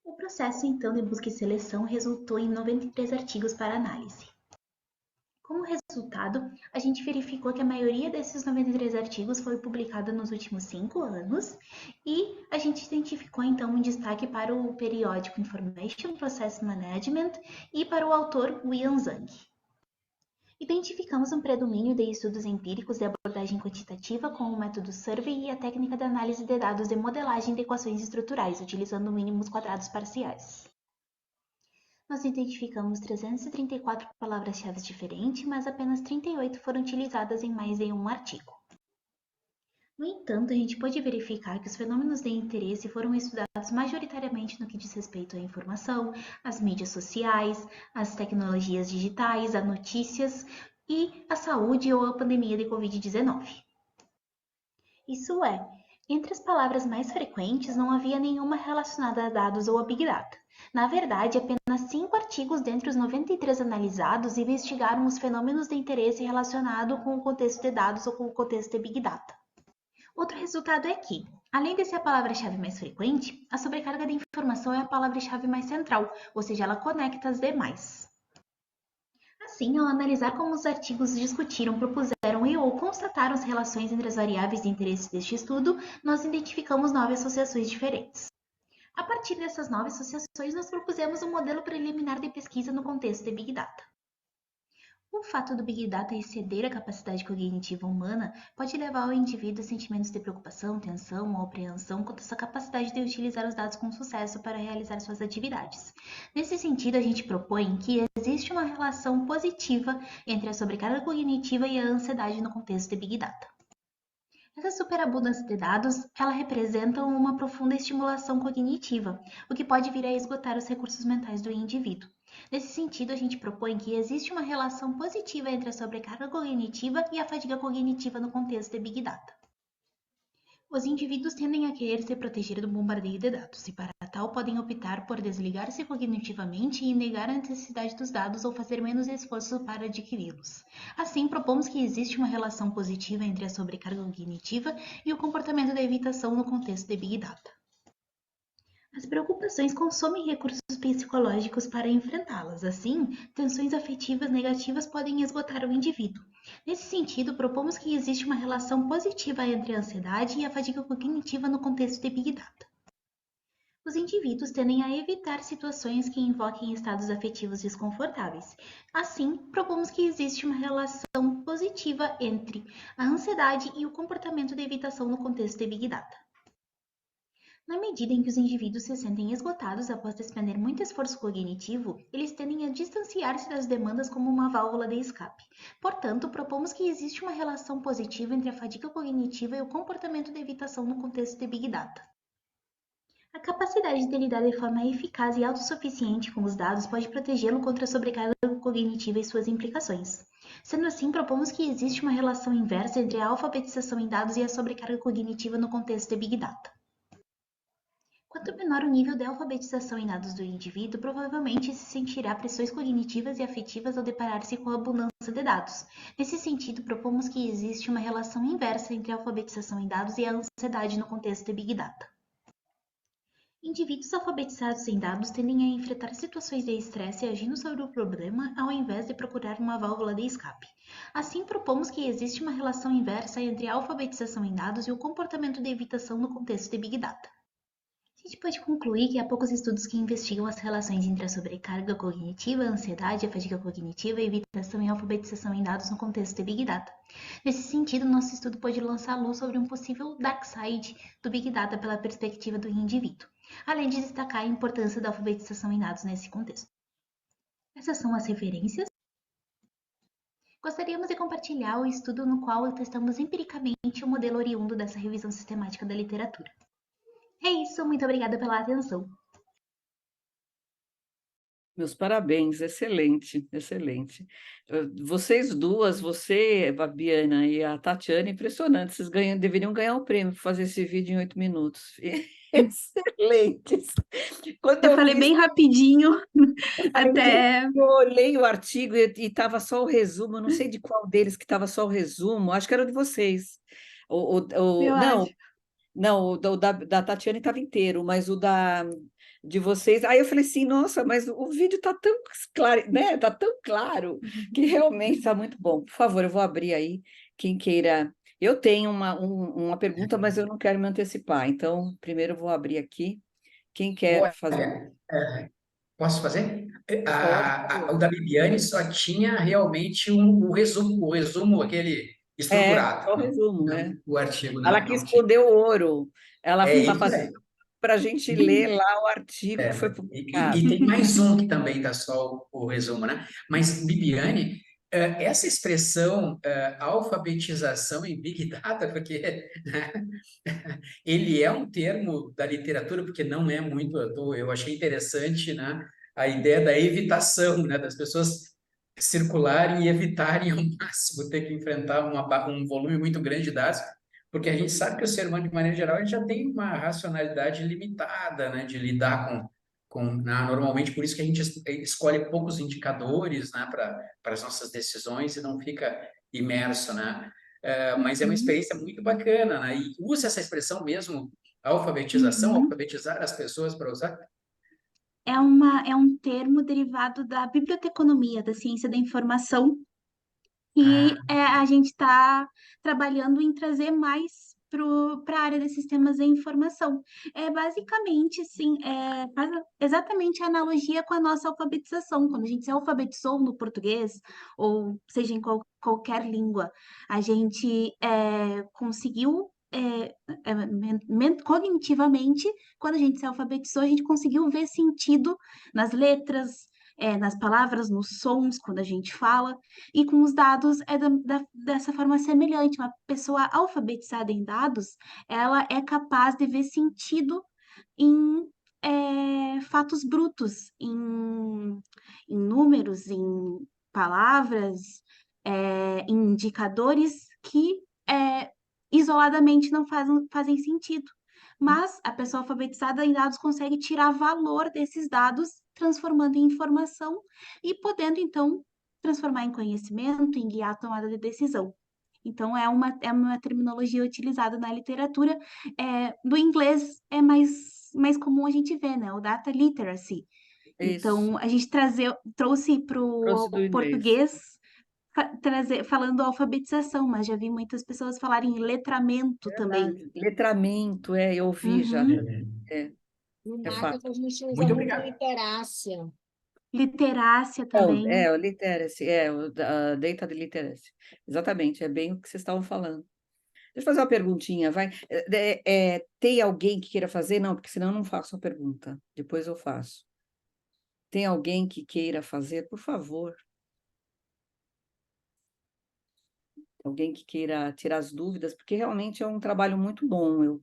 O processo, então, de busca e seleção resultou em 93 artigos para análise. Como resultado, a gente verificou que a maioria desses 93 artigos foi publicada nos últimos 5 anos e a gente identificou então um destaque para o periódico Information Process Management e para o autor William Zhang. Identificamos um predomínio de estudos empíricos de abordagem quantitativa com o método Survey e a técnica de análise de dados de modelagem de equações estruturais, utilizando mínimos quadrados parciais. Nós identificamos 334 palavras-chave diferentes, mas apenas 38 foram utilizadas em mais de um artigo. No entanto, a gente pode verificar que os fenômenos de interesse foram estudados majoritariamente no que diz respeito à informação, às mídias sociais, às tecnologias digitais, a notícias e à saúde ou à pandemia de Covid-19. Isso é, entre as palavras mais frequentes não havia nenhuma relacionada a dados ou a Big Data. Na verdade, apenas 5 artigos dentre os 93 analisados investigaram os fenômenos de interesse relacionados com o contexto de dados ou com o contexto de Big Data. Outro resultado é que, além de ser a palavra-chave mais frequente, a sobrecarga de informação é a palavra-chave mais central, ou seja, ela conecta as demais. Assim, ao analisar como os artigos discutiram, propuseram e ou constataram as relações entre as variáveis de interesse deste estudo, nós identificamos 9 associações diferentes. A partir dessas 9 associações, nós propusemos um modelo preliminar de pesquisa no contexto de Big Data. O fato do Big Data exceder a capacidade cognitiva humana pode levar o indivíduo a sentimentos de preocupação, tensão ou apreensão quanto à sua capacidade de utilizar os dados com sucesso para realizar suas atividades. Nesse sentido, a gente propõe que existe uma relação positiva entre a sobrecarga cognitiva e a ansiedade no contexto de Big Data. Essa superabundância de dados, ela representa uma profunda estimulação cognitiva, o que pode vir a esgotar os recursos mentais do indivíduo. Nesse sentido, a gente propõe que existe uma relação positiva entre a sobrecarga cognitiva e a fadiga cognitiva no contexto de Big Data. Os indivíduos tendem a querer se proteger do bombardeio de dados e, para tal, podem optar por desligar-se cognitivamente e negar a necessidade dos dados ou fazer menos esforço para adquiri-los. Assim, propomos que existe uma relação positiva entre a sobrecarga cognitiva e o comportamento da evitação no contexto de Big Data. As preocupações consomem recursos psicológicos para enfrentá-las. Assim, tensões afetivas negativas podem esgotar o indivíduo. Nesse sentido, propomos que existe uma relação positiva entre a ansiedade e a fadiga cognitiva no contexto de Big Data. Os indivíduos tendem a evitar situações que invoquem estados afetivos desconfortáveis. Assim, propomos que existe uma relação positiva entre a ansiedade e o comportamento de evitação no contexto de Big Data. Na medida em que os indivíduos se sentem esgotados após despender muito esforço cognitivo, eles tendem a distanciar-se das demandas como uma válvula de escape. Portanto, propomos que existe uma relação positiva entre a fadiga cognitiva e o comportamento de evitação no contexto de Big Data. A capacidade de lidar de forma eficaz e autossuficiente com os dados pode protegê-lo contra a sobrecarga cognitiva e suas implicações. Sendo assim, propomos que existe uma relação inversa entre a alfabetização em dados e a sobrecarga cognitiva no contexto de Big Data. Quanto menor o nível de alfabetização em dados do indivíduo, provavelmente se sentirá pressões cognitivas e afetivas ao deparar-se com a abundância de dados. Nesse sentido, propomos que existe uma relação inversa entre a alfabetização em dados e a ansiedade no contexto de Big Data. Indivíduos alfabetizados em dados tendem a enfrentar situações de estresse agindo sobre o problema ao invés de procurar uma válvula de escape. Assim, propomos que existe uma relação inversa entre a alfabetização em dados e o comportamento de evitação no contexto de Big Data. A gente pode concluir que há poucos estudos que investigam as relações entre a sobrecarga cognitiva, a ansiedade, a fadiga cognitiva, a evitação e a alfabetização em dados no contexto de Big Data. Nesse sentido, nosso estudo pode lançar luz sobre um possível dark side do Big Data pela perspectiva do indivíduo, além de destacar a importância da alfabetização em dados nesse contexto. Essas são as referências. Gostaríamos de compartilhar o estudo no qual testamos empiricamente o modelo oriundo dessa revisão sistemática da literatura. É isso, muito obrigada pela atenção. Meus parabéns, excelente, excelente. Vocês duas, você, Fabiana, e a Tatiana, impressionante. Vocês deveriam ganhar um prêmio por fazer esse vídeo em 8 minutos. Excelentes. Quando Eu falei vi bem rapidinho, até... eu olhei o artigo e estava só o resumo, eu não sei de qual deles que estava só o resumo, acho que era o de vocês. Eu Não, acho. não, o da Tatiana estava inteiro, mas o de vocês. Aí eu falei assim, nossa, mas o vídeo está tão claro, né? Tá tão claro que realmente está muito bom. Por favor, eu vou abrir aí, quem queira. Eu tenho uma pergunta, mas eu não quero me antecipar. Então, primeiro eu vou abrir aqui. Quem quer fazer? Olha, posso fazer? Pode. O da Bibiane só tinha realmente o resumo aquele Só estruturado, o resumo, né? o artigo Ela não, quis não tinha. esconder o ouro. Ela É está isso fazendo aí. para a gente ler lá o artigo que É, foi e publicado. tem mais um que também dá só o resumo, né? Mas, Bibiane, essa expressão alfabetização em Big Data, porque né, ele é um termo da literatura, porque não é muito, eu achei interessante, né, a ideia da evitação, né, das pessoas circularem e evitarem ao máximo ter que enfrentar um volume muito grande de dados, porque a gente sabe que o ser humano, de maneira geral, ele já tem uma racionalidade limitada, né, de lidar né, normalmente, por isso que a gente escolhe poucos indicadores, né, para as nossas decisões e não fica imerso, né? Mas é uma Uhum, experiência muito bacana, né? E usa essa expressão mesmo, alfabetização, uhum. alfabetizar as pessoas para usar. É um termo derivado da biblioteconomia, da ciência da informação, Ah, e a gente está trabalhando em trazer mais para a área de sistemas de informação. É basicamente, assim, faz exatamente a analogia com a nossa alfabetização. Quando a gente se alfabetizou no português, ou seja, em qualquer língua, a gente conseguiu, cognitivamente, quando a gente se alfabetizou, a gente conseguiu ver sentido nas letras, nas palavras, nos sons, quando a gente fala. E com os dados dessa forma semelhante. Uma pessoa alfabetizada em dados, ela é capaz de ver sentido em fatos brutos, em números, em palavras, em indicadores que isoladamente não fazem sentido. Mas a pessoa alfabetizada em dados consegue tirar valor desses dados, transformando em informação e podendo, então, transformar em conhecimento, em guiar a tomada de decisão. Então, é uma terminologia utilizada na literatura. Do inglês é mais comum a gente ver, né? O data literacy. Isso, Então, a gente trouxe para trouxe do o inglês. português falando alfabetização, mas já vi muitas pessoas falarem letramento também. Verdade. Letramento, eu ouvi já. Uhum. É, No é marketing, fato. a gente usa muito muito obrigado. literácia. Literácia Não, também. o literacy, a data de literacy. Exatamente, é bem o que vocês estavam falando. Deixa eu fazer uma perguntinha, vai. Tem alguém que queira fazer? Não, porque senão eu não faço a pergunta. Depois eu faço. Tem alguém que queira fazer? Por favor. Alguém que queira tirar as dúvidas, porque realmente é um trabalho muito bom.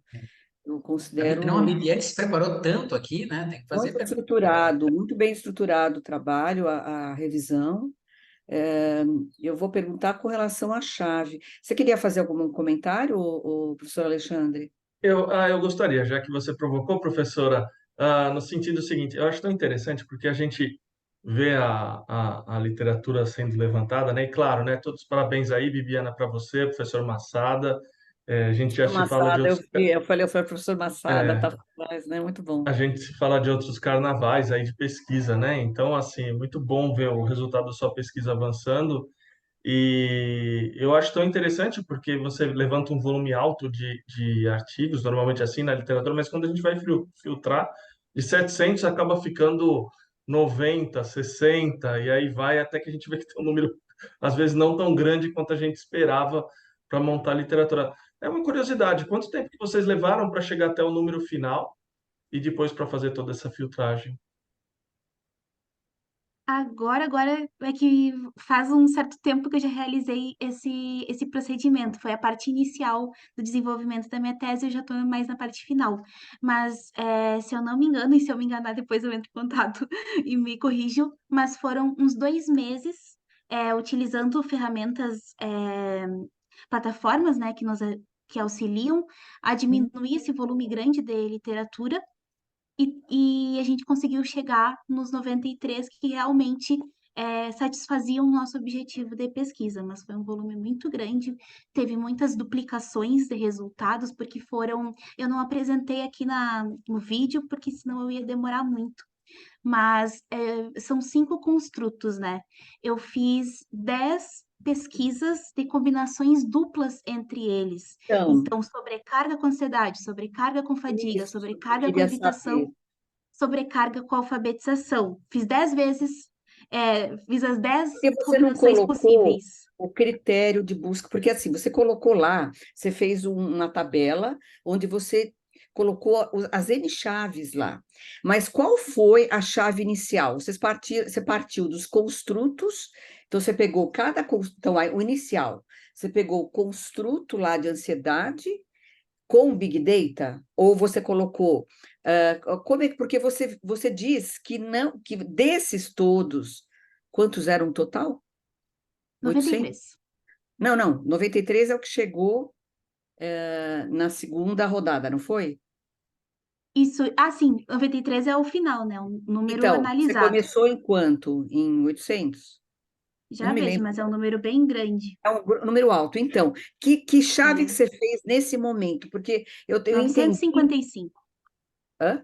Eu considero Não, a Viviane se preparou tanto aqui, né? Tem que fazer muito pergunta. estruturado, muito bem estruturado o trabalho, a revisão. Eu vou perguntar com relação à chave. Você queria fazer algum comentário, professor Alexandre? Eu gostaria, já que você provocou, professora, no sentido seguinte, eu acho tão interessante porque a gente vê a literatura sendo levantada, né? E claro, né? Todos os parabéns aí, Bibiana, para você, professor Massada. A gente já Professor se fala de Massada, outros, eu falei, eu sou professor Massada, tá atrás, né? Muito bom. a gente se fala de outros carnavais aí de pesquisa, né? Então, assim, é muito bom ver o resultado da sua pesquisa avançando. E eu acho tão interessante porque você levanta um volume alto de artigos, normalmente assim na literatura, mas quando a gente vai filtrar, de 700 acaba ficando 90, 60, e aí vai até que a gente vê que tem um número, às vezes, não tão grande quanto a gente esperava para montar a literatura. É uma curiosidade, quanto tempo que vocês levaram para chegar até o número final e depois para fazer toda essa filtragem? Agora é que faz um certo tempo que eu já realizei esse procedimento. Foi a parte inicial do desenvolvimento da minha tese, eu já estou mais na parte final. Mas, se eu não me engano, e se eu me enganar, depois eu entro em contato e me corrijo, mas foram uns 2 meses, utilizando ferramentas, plataformas, né, que auxiliam a diminuir esse volume grande de literatura e a gente conseguiu chegar nos 93 que realmente satisfaziam o nosso objetivo de pesquisa, mas foi um volume muito grande, teve muitas duplicações de resultados, porque foram. Eu não apresentei aqui no vídeo, porque senão eu ia demorar muito. Mas são 5 construtos, né? Eu fiz 10 pesquisas de combinações duplas entre eles. Então, Então, sobrecarga com ansiedade, sobrecarga com fadiga, isso que eu sobrecarga com queria saber. evitação, sobrecarga com alfabetização. Fiz 10 vezes, fiz as 10 Porque você não combinações colocou possíveis. o critério de busca, porque assim, você colocou lá, você fez uma tabela onde você colocou as N chaves lá. Mas qual foi a chave inicial? Você partiu dos construtos, então você pegou então aí, o inicial, você pegou o construto lá de ansiedade com Big Data? Ou você colocou, porque você diz que não, que desses todos, quantos eram o total? 800? 93. Não, 93 é o que chegou na segunda rodada, não foi? Isso, sim, 93 é o final, né? O número Então, você analisado. começou em quanto? Em 800? Não Já me vejo, lembro. mas é um número bem grande. É um número alto. Então, que chave que É. você fez nesse momento? Porque eu entendi. 955. Hã?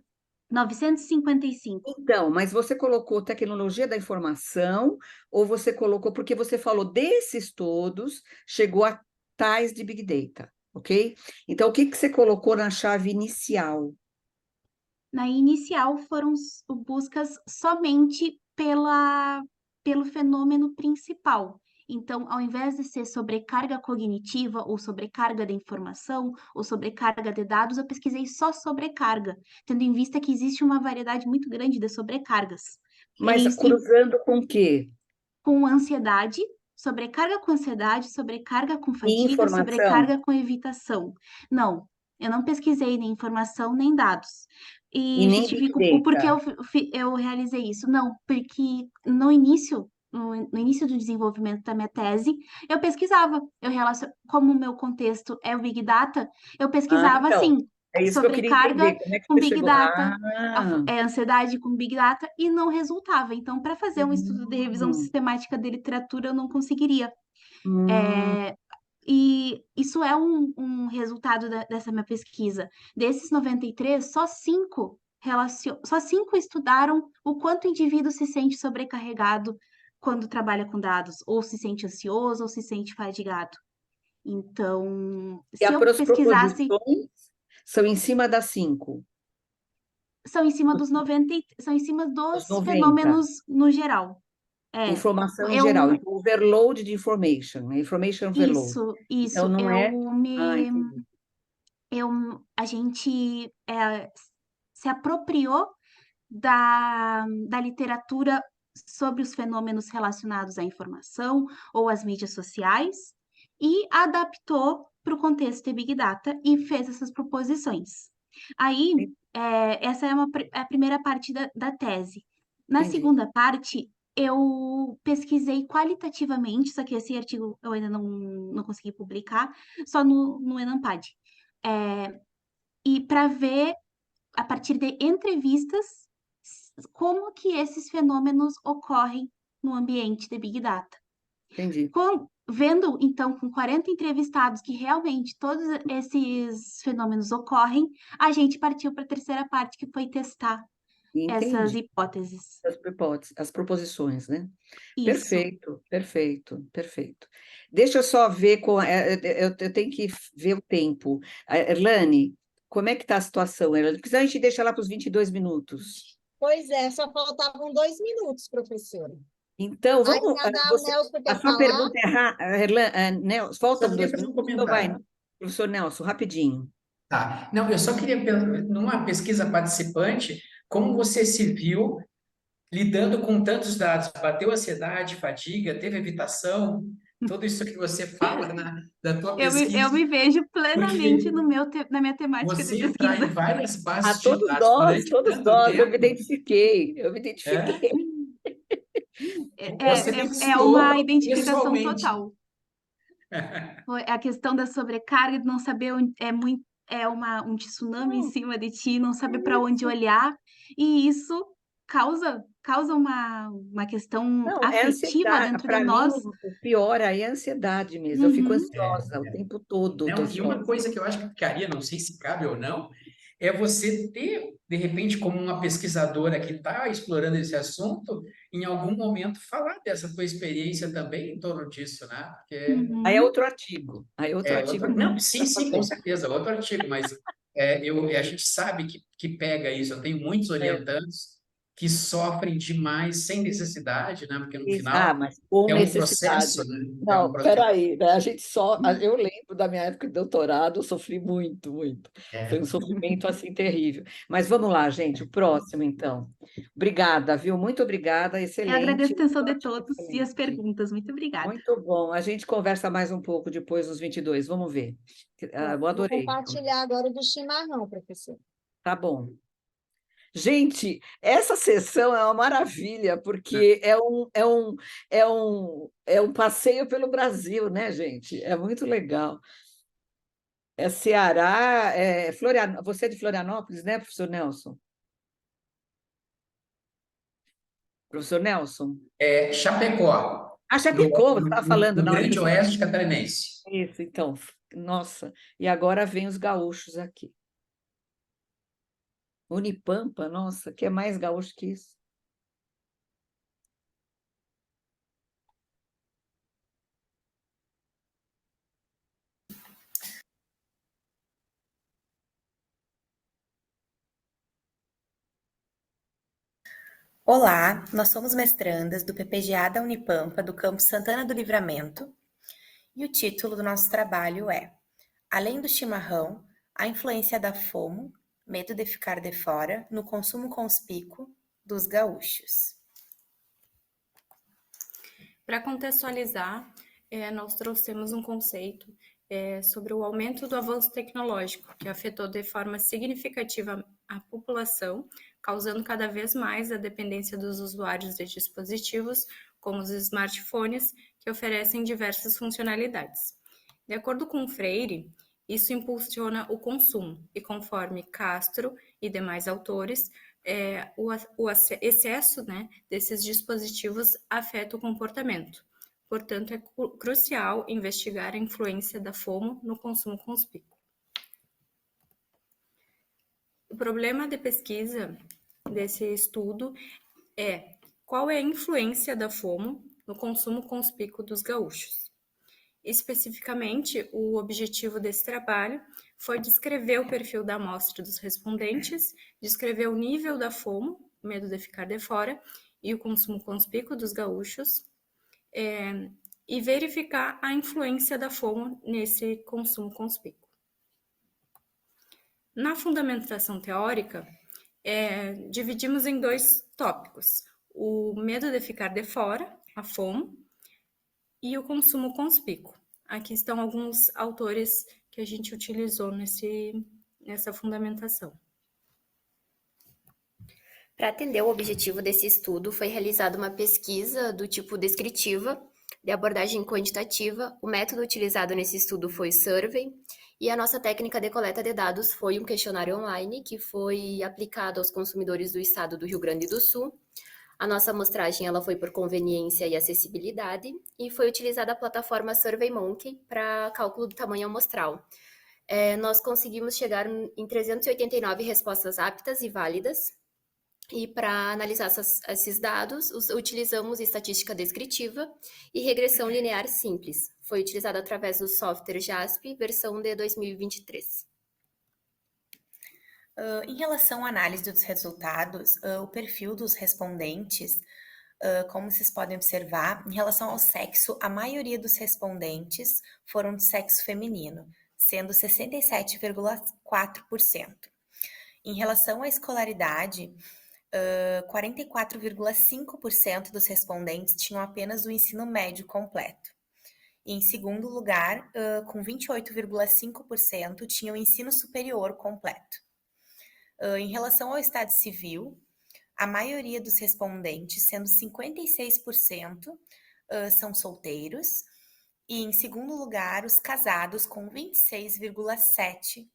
955. Então, mas você colocou tecnologia da informação ou você colocou, porque você falou desses todos, chegou a tais de Big Data, ok? Então, o que você colocou na chave inicial? Na inicial foram buscas somente pelo fenômeno principal. Então, ao invés de ser sobrecarga cognitiva ou sobrecarga de informação ou sobrecarga de dados, eu pesquisei só sobrecarga, tendo em vista que existe uma variedade muito grande de sobrecargas. Mas cruzando com o quê? Com ansiedade, sobrecarga com ansiedade, sobrecarga com E fadiga, informação? sobrecarga com evitação. Não, eu não pesquisei nem informação nem dados. E E nem Big justifico o porquê Data? eu realizei isso. Não, porque no início, no início do desenvolvimento da minha tese, eu pesquisava, como o meu contexto é o Big Data, eu pesquisava Então, assim, é isso que eu queria sobrecarga entender. Como é que com você Big chegou? Data, ansiedade com Big Data, e não resultava. Então, para fazer um estudo de revisão Hum, sistemática de literatura, eu não conseguiria. hum. É, e isso é um resultado dessa minha pesquisa. Desses 93, só 5 estudaram o quanto o indivíduo se sente sobrecarregado quando trabalha com dados, ou se sente ansioso, ou se sente fadigado. Então, E se eu as pesquisasse, proposições são em cima das 5, são em cima dos 90, são em cima dos dos 90. fenômenos no geral. É, Informação em geral. eu, Então, overload de information, né? Information overload. Então, isso, não é. Entendi. a gente se apropriou da literatura sobre os fenômenos relacionados à informação ou às mídias sociais e adaptou para o contexto de Big Data e fez essas proposições. Aí, essa é a primeira parte da tese. Na Entendi. segunda parte, eu pesquisei qualitativamente, só que esse artigo eu ainda não consegui publicar, só no Enampad. E para ver, a partir de entrevistas, como que esses fenômenos ocorrem no ambiente de Big Data. Entendi. Vendo, então, com 40 entrevistados que realmente todos esses fenômenos ocorrem, a gente partiu para a terceira parte, que foi testar essas Entendi. hipóteses. As proposições, né? Isso. Perfeito, perfeito, perfeito. Deixa eu só ver, eu tenho que ver o tempo. Erlane, como é que está a situação, Erlane? Porque senão a gente deixa lá para os 22 minutos. Pois é, só faltavam 2 minutos, professora. Então, Aí vamos. ia dar o Nelson A quer sua falar. pergunta é Nelson, Só faltam queria 2 fazer um minutos, então vai, comentário. professor Nelson, rapidinho. Tá. Não, eu só queria, numa pesquisa participante, como você se viu lidando com tantos dados? Bateu ansiedade, fadiga, teve evitação? Tudo isso que você fala da tua Eu pesquisa, me vejo plenamente porque na minha temática de você entrar em pesquisa. várias bases de Todos dados nós, durante todos tanto nós, tempo, eu me identifiquei. você É uma vivenciou identificação pessoalmente. total. A questão da sobrecarga, de não saber onde um tsunami em cima de ti, não saber para onde olhar, e isso causa uma questão Não, é afetiva ansiedade. dentro de Para mim, nós. o pior aí é a ansiedade mesmo. Eu fico Uhum. ansiosa o tempo todo, tô Não, e uma ansiosa. coisa que eu acho que ficaria, não sei se cabe ou não, é você ter, de repente, como uma pesquisadora que está explorando esse assunto, em algum momento falar dessa tua experiência também em torno disso, né? Porque Aí é Uhum. outro artigo. Aí é outro artigo. não, sim, Pra sim, com fazer. certeza, outro artigo, mas a gente sabe que pega isso. Eu tenho muitos É. orientandos que sofrem demais sem necessidade, né? Porque no final Mas com é um necessidade. processo, né? É um Não, processo. peraí, né? Eu lembro da minha época de doutorado, eu sofri muito, muito. Foi um sofrimento assim terrível. Mas vamos lá, gente, o próximo, então. Obrigada, viu? Muito obrigada, Eu excelente. agradeço a atenção de Ótimo, todos e as excelente. perguntas. Muito obrigada. Muito bom. A gente conversa mais um pouco depois dos 22. Vamos ver. Eu Vou adorei. compartilhar agora do chimarrão, professor. Tá bom. Gente, essa sessão é uma maravilha, porque é um passeio pelo Brasil, né, gente? É muito legal. É Ceará, Florianópolis. Você é de Florianópolis, né, professor Nelson? Professor Nelson? Chapecó, Chapecó, você estava falando no na hora que Grande você... Oeste Catarinense. Isso, então. Nossa, e agora vem os gaúchos aqui. Unipampa, nossa, que é mais gaúcho que isso? Olá, nós somos mestrandas do PPGA da Unipampa, do campus Santana do Livramento, e o título do nosso trabalho é Além do chimarrão, a influência da FOMO, medo de ficar de fora, no consumo conspícuo dos gaúchos. Para contextualizar, nós trouxemos um conceito sobre o aumento do avanço tecnológico, que afetou de forma significativa a população, causando cada vez mais a dependência dos usuários de dispositivos, como os smartphones, que oferecem diversas funcionalidades. De acordo com Freire, isso impulsiona o consumo, e conforme Castro e demais autores, o excesso, né, desses dispositivos afeta o comportamento. Portanto, é crucial investigar a influência da FOMO no consumo conspícuo. O problema de pesquisa desse estudo é qual é a influência da FOMO no consumo conspícuo dos gaúchos. Especificamente, o objetivo desse trabalho foi descrever o perfil da amostra dos respondentes, descrever o nível da FOMO, medo de ficar de fora, e o consumo conspícuo dos gaúchos, e verificar a influência da FOMO nesse consumo conspícuo. Na fundamentação teórica, dividimos em 2 tópicos: o medo de ficar de fora, a FOMO, e o consumo conspícuo. Aqui estão alguns autores que a gente utilizou nessa fundamentação. Para atender o objetivo desse estudo, foi realizada uma pesquisa do tipo descritiva, de abordagem quantitativa. O método utilizado nesse estudo foi survey, e a nossa técnica de coleta de dados foi um questionário online, que foi aplicado aos consumidores do estado do Rio Grande do Sul. A nossa amostragem ela foi por conveniência e acessibilidade, e foi utilizada a plataforma SurveyMonkey para cálculo do tamanho amostral. Nós conseguimos chegar em 389 respostas aptas e válidas, e para analisar esses dados, utilizamos estatística descritiva e regressão linear simples. Foi utilizado através do software JASP, versão de 2023. Em relação à análise dos resultados, o perfil dos respondentes, como vocês podem observar, em relação ao sexo, a maioria dos respondentes foram de sexo feminino, sendo 67,4%. Em relação à escolaridade, 44,5% dos respondentes tinham apenas o ensino médio completo. E, em segundo lugar, com 28,5%, tinham o ensino superior completo. Em relação ao estado civil, a maioria dos respondentes, sendo 56%, são solteiros. E, em segundo lugar, os casados, com 26,7%.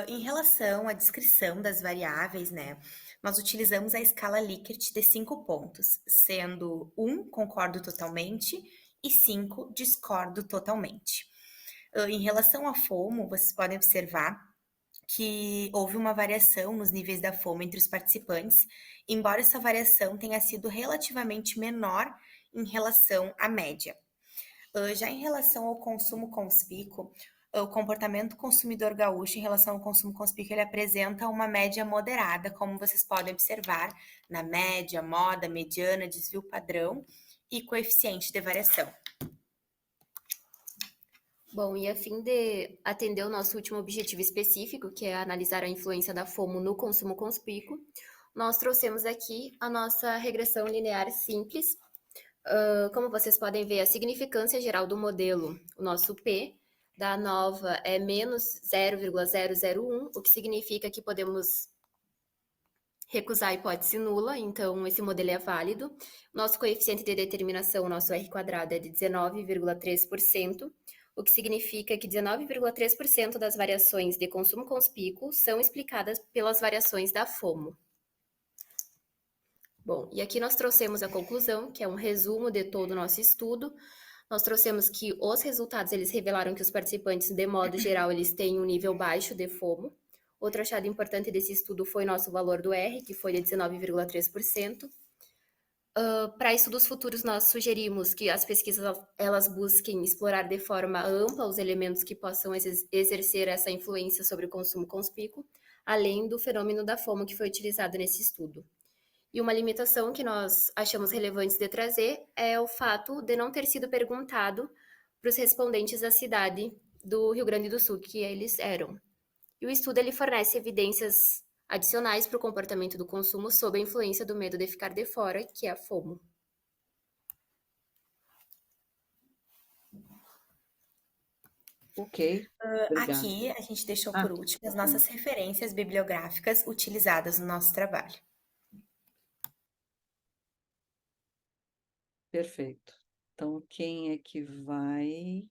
Em relação à descrição das variáveis, né, nós utilizamos a escala Likert de 5 pontos, sendo 1, concordo totalmente, e 5, discordo totalmente. Em relação à FOMO, vocês podem observar que houve uma variação nos níveis da FOMO entre os participantes, embora essa variação tenha sido relativamente menor em relação à média. Já em relação ao consumo conspícuo, o comportamento consumidor gaúcho em relação ao consumo conspícuo, ele apresenta uma média moderada, como vocês podem observar, na média, moda, mediana, desvio padrão e coeficiente de variação. Bom, e a fim de atender o nosso último objetivo específico, que é analisar a influência da FOMO no consumo conspícuo, nós trouxemos aqui a nossa regressão linear simples. Como vocês podem ver, a significância geral do modelo, o nosso P, da nova é menos 0,001, o que significa que podemos recusar a hipótese nula, então esse modelo é válido. Nosso coeficiente de determinação, nosso R², é de 19,3%, o que significa que 19,3% das variações de consumo conspícuo são explicadas pelas variações da FOMO. Bom, e aqui nós trouxemos a conclusão, que é um resumo de todo o nosso estudo. Nós trouxemos que os resultados, eles revelaram que os participantes, de modo geral, eles têm um nível baixo de FOMO. Outro achado importante desse estudo foi nosso valor do R, que foi de 19,3%. Para estudos futuros, nós sugerimos que as pesquisas elas busquem explorar de forma ampla os elementos que possam exercer essa influência sobre o consumo conspícuo, além do fenômeno da FOMO que foi utilizado nesse estudo. E uma limitação que nós achamos relevante de trazer é o fato de não ter sido perguntado para os respondentes da cidade do Rio Grande do Sul, que eles eram. E o estudo ele fornece evidências adicionais para o comportamento do consumo sob a influência do medo de ficar de fora, que é a FOMO. Ok. Aqui a gente deixou por último as nossas referências bibliográficas utilizadas no nosso trabalho. Perfeito. Então, quem é que vai?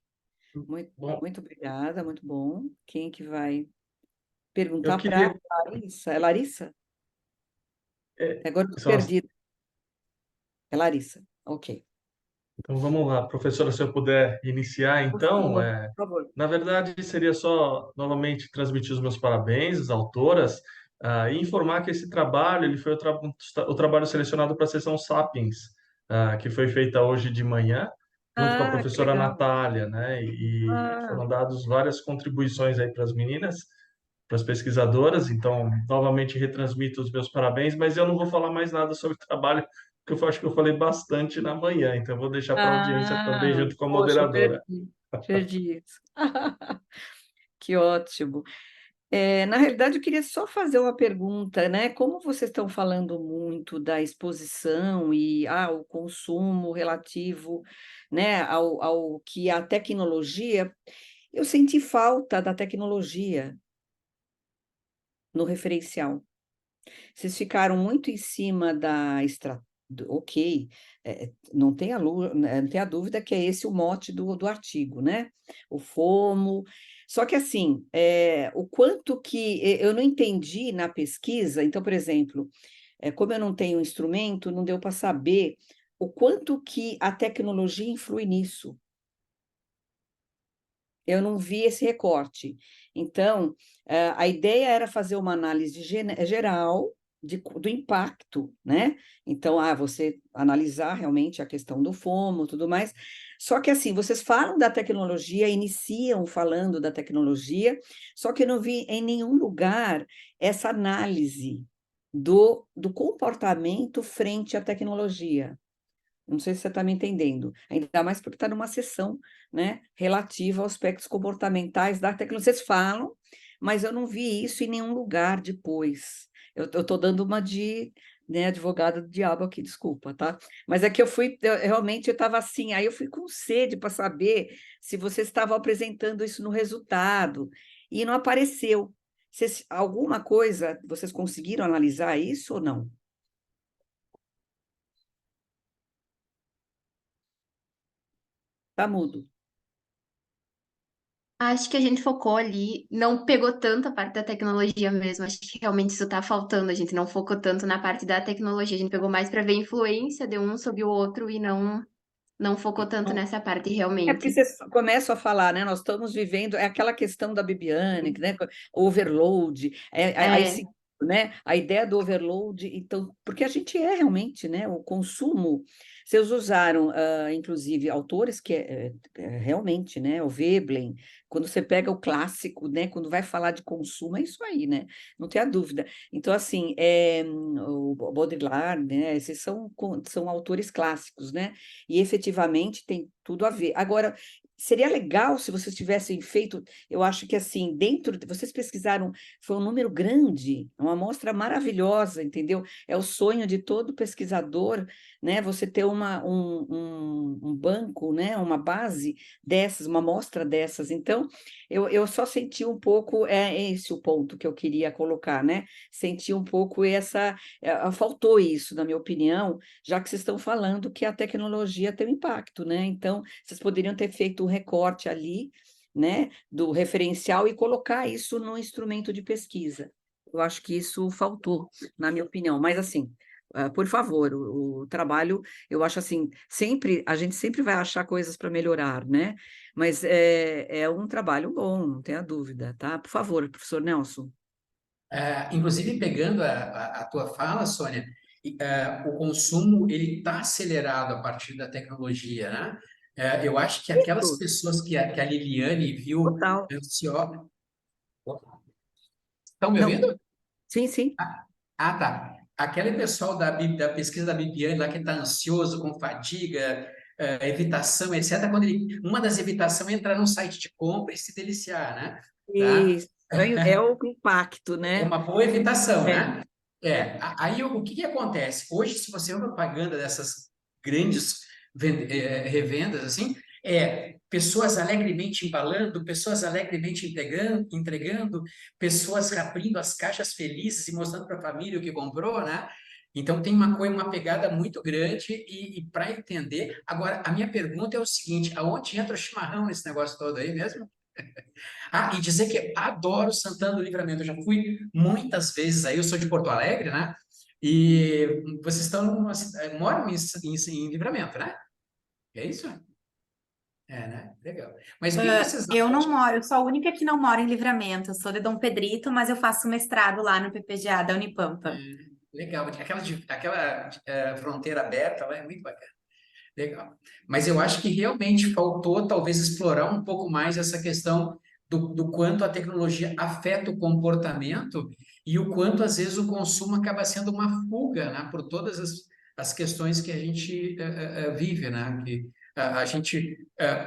Bom, Muito obrigada, muito bom. Quem é que vai perguntar eu queria... para Larissa? É Larissa? Agora eu estou são as- perdida. É Larissa, ok. Então vamos lá, professora, se eu puder iniciar, Por então, favor, por favor. na verdade seria só novamente transmitir os meus parabéns às autoras, e informar que esse trabalho ele foi o trabalho selecionado para a sessão Sapiens, que foi feita hoje de manhã, junto com a Que professora legal. Natália, né? E Ah, foram dadas várias contribuições aí para as meninas, para as pesquisadoras. Então, novamente retransmito os meus parabéns, mas eu não vou falar mais nada sobre o trabalho, porque eu acho que eu falei bastante na manhã, então eu vou deixar para a audiência também junto com a poxa, moderadora. perdi isso. Que ótimo. Na realidade, eu queria só fazer uma pergunta, né? Como vocês estão falando muito da exposição e o consumo relativo, né, ao que a tecnologia, Eu senti falta da tecnologia no referencial. Vocês ficaram muito em cima da estratégia. Ok, não tem não tem a dúvida que é esse o mote do artigo, né? O FOMO. Só que, assim, o quanto que eu não entendi na pesquisa, então, por exemplo, como eu não tenho instrumento, não deu para saber o quanto que a tecnologia influi nisso. Eu não vi esse recorte. Então, a ideia era fazer uma análise geral do impacto, né? Então, você analisar realmente a questão do FOMO, tudo mais. Só que, assim, vocês falam da tecnologia, iniciam falando da tecnologia, só que eu não vi em nenhum lugar essa análise do comportamento frente à tecnologia. Não sei se você está me entendendo. Ainda mais porque está numa sessão, né, relativa aos aspectos comportamentais da tecnologia. Vocês falam, mas eu não vi isso em nenhum lugar depois. Eu estou dando uma de, né, advogada do diabo aqui, desculpa, tá? Mas é que realmente eu estava assim, aí eu fui com sede para saber se vocês estavam apresentando isso no resultado, e não apareceu. Alguma coisa, vocês conseguiram analisar isso ou não? Tá mudo. Acho que a gente focou ali, não pegou tanto a parte da tecnologia mesmo. Acho que realmente isso tá faltando. A gente não focou tanto na parte da tecnologia. A gente pegou mais para ver a influência de um sobre o outro e não focou tanto nessa parte É porque realmente. vocês começam a falar, né? Nós estamos vivendo, é aquela questão da Bibiane, né? Overload, É, né? A ideia do overload, então, porque a gente realmente, né? O consumo. Vocês usaram, inclusive, autores que realmente, né? O Veblen, quando você pega o clássico, né? Quando vai falar de consumo, é isso aí, né? Não tem a dúvida. Então, assim, o Baudrillard, né? Esses são autores clássicos, né? E efetivamente tem tudo a ver. Agora, seria legal se vocês tivessem feito, eu acho que assim, vocês pesquisaram, foi um número grande, uma amostra maravilhosa, entendeu? É o sonho de todo pesquisador, né? Você ter um banco, né? Uma base dessas, uma amostra dessas. Então, eu só senti um pouco, esse o ponto que eu queria colocar, né? Senti um pouco faltou isso, na minha opinião, já que vocês estão falando que a tecnologia tem um impacto, né? Então, vocês poderiam ter feito um recorte ali, né, do referencial e colocar isso no instrumento de pesquisa. Eu acho que isso faltou, na minha opinião. Mas, assim, por favor, o trabalho, eu acho assim, a gente sempre vai achar coisas para melhorar, né? Mas é um trabalho bom, não tenha dúvida, tá? Por favor, professor Nelson. Inclusive, pegando a tua fala, Sônia, o consumo ele está acelerado a partir da tecnologia, né? Eu acho que aquelas Isso, pessoas que a Liliane viu total. ansiosas... Estão me Não, ouvindo? sim, sim. Tá. Aquele pessoal da pesquisa da Bibiane lá que está ansioso, com fadiga, evitação, etc. Uma das evitações é entrar num site de compra e se deliciar, né? Tá? Isso, é o impacto, É né? uma boa evitação, É. né? Aí o que acontece? Hoje, se você vê uma propaganda dessas grandes revendas, assim, pessoas alegremente embalando, pessoas alegremente entregando, pessoas abrindo as caixas felizes e mostrando para a família o que comprou, né? Então tem uma pegada muito grande e para entender. Agora, a minha pergunta é o seguinte: aonde entra o chimarrão nesse negócio todo aí mesmo? E dizer que adoro Santana do Livramento. Eu já fui muitas vezes aí, eu sou de Porto Alegre, né? E vocês moram em Livramento, né? É isso? Né? Legal. Mas o que vocês Eu acham? não moro, eu sou a única que não mora em Livramento. Eu sou de Dom Pedrito, mas eu faço mestrado lá no PPGA da Unipampa. Legal, aquela fronteira aberta lá é muito bacana. Legal. Mas eu acho que realmente faltou, talvez, explorar um pouco mais essa questão do quanto a tecnologia afeta o comportamento e o quanto, às vezes, o consumo acaba sendo uma fuga, né, por todas as questões que a gente vive, né? Que a gente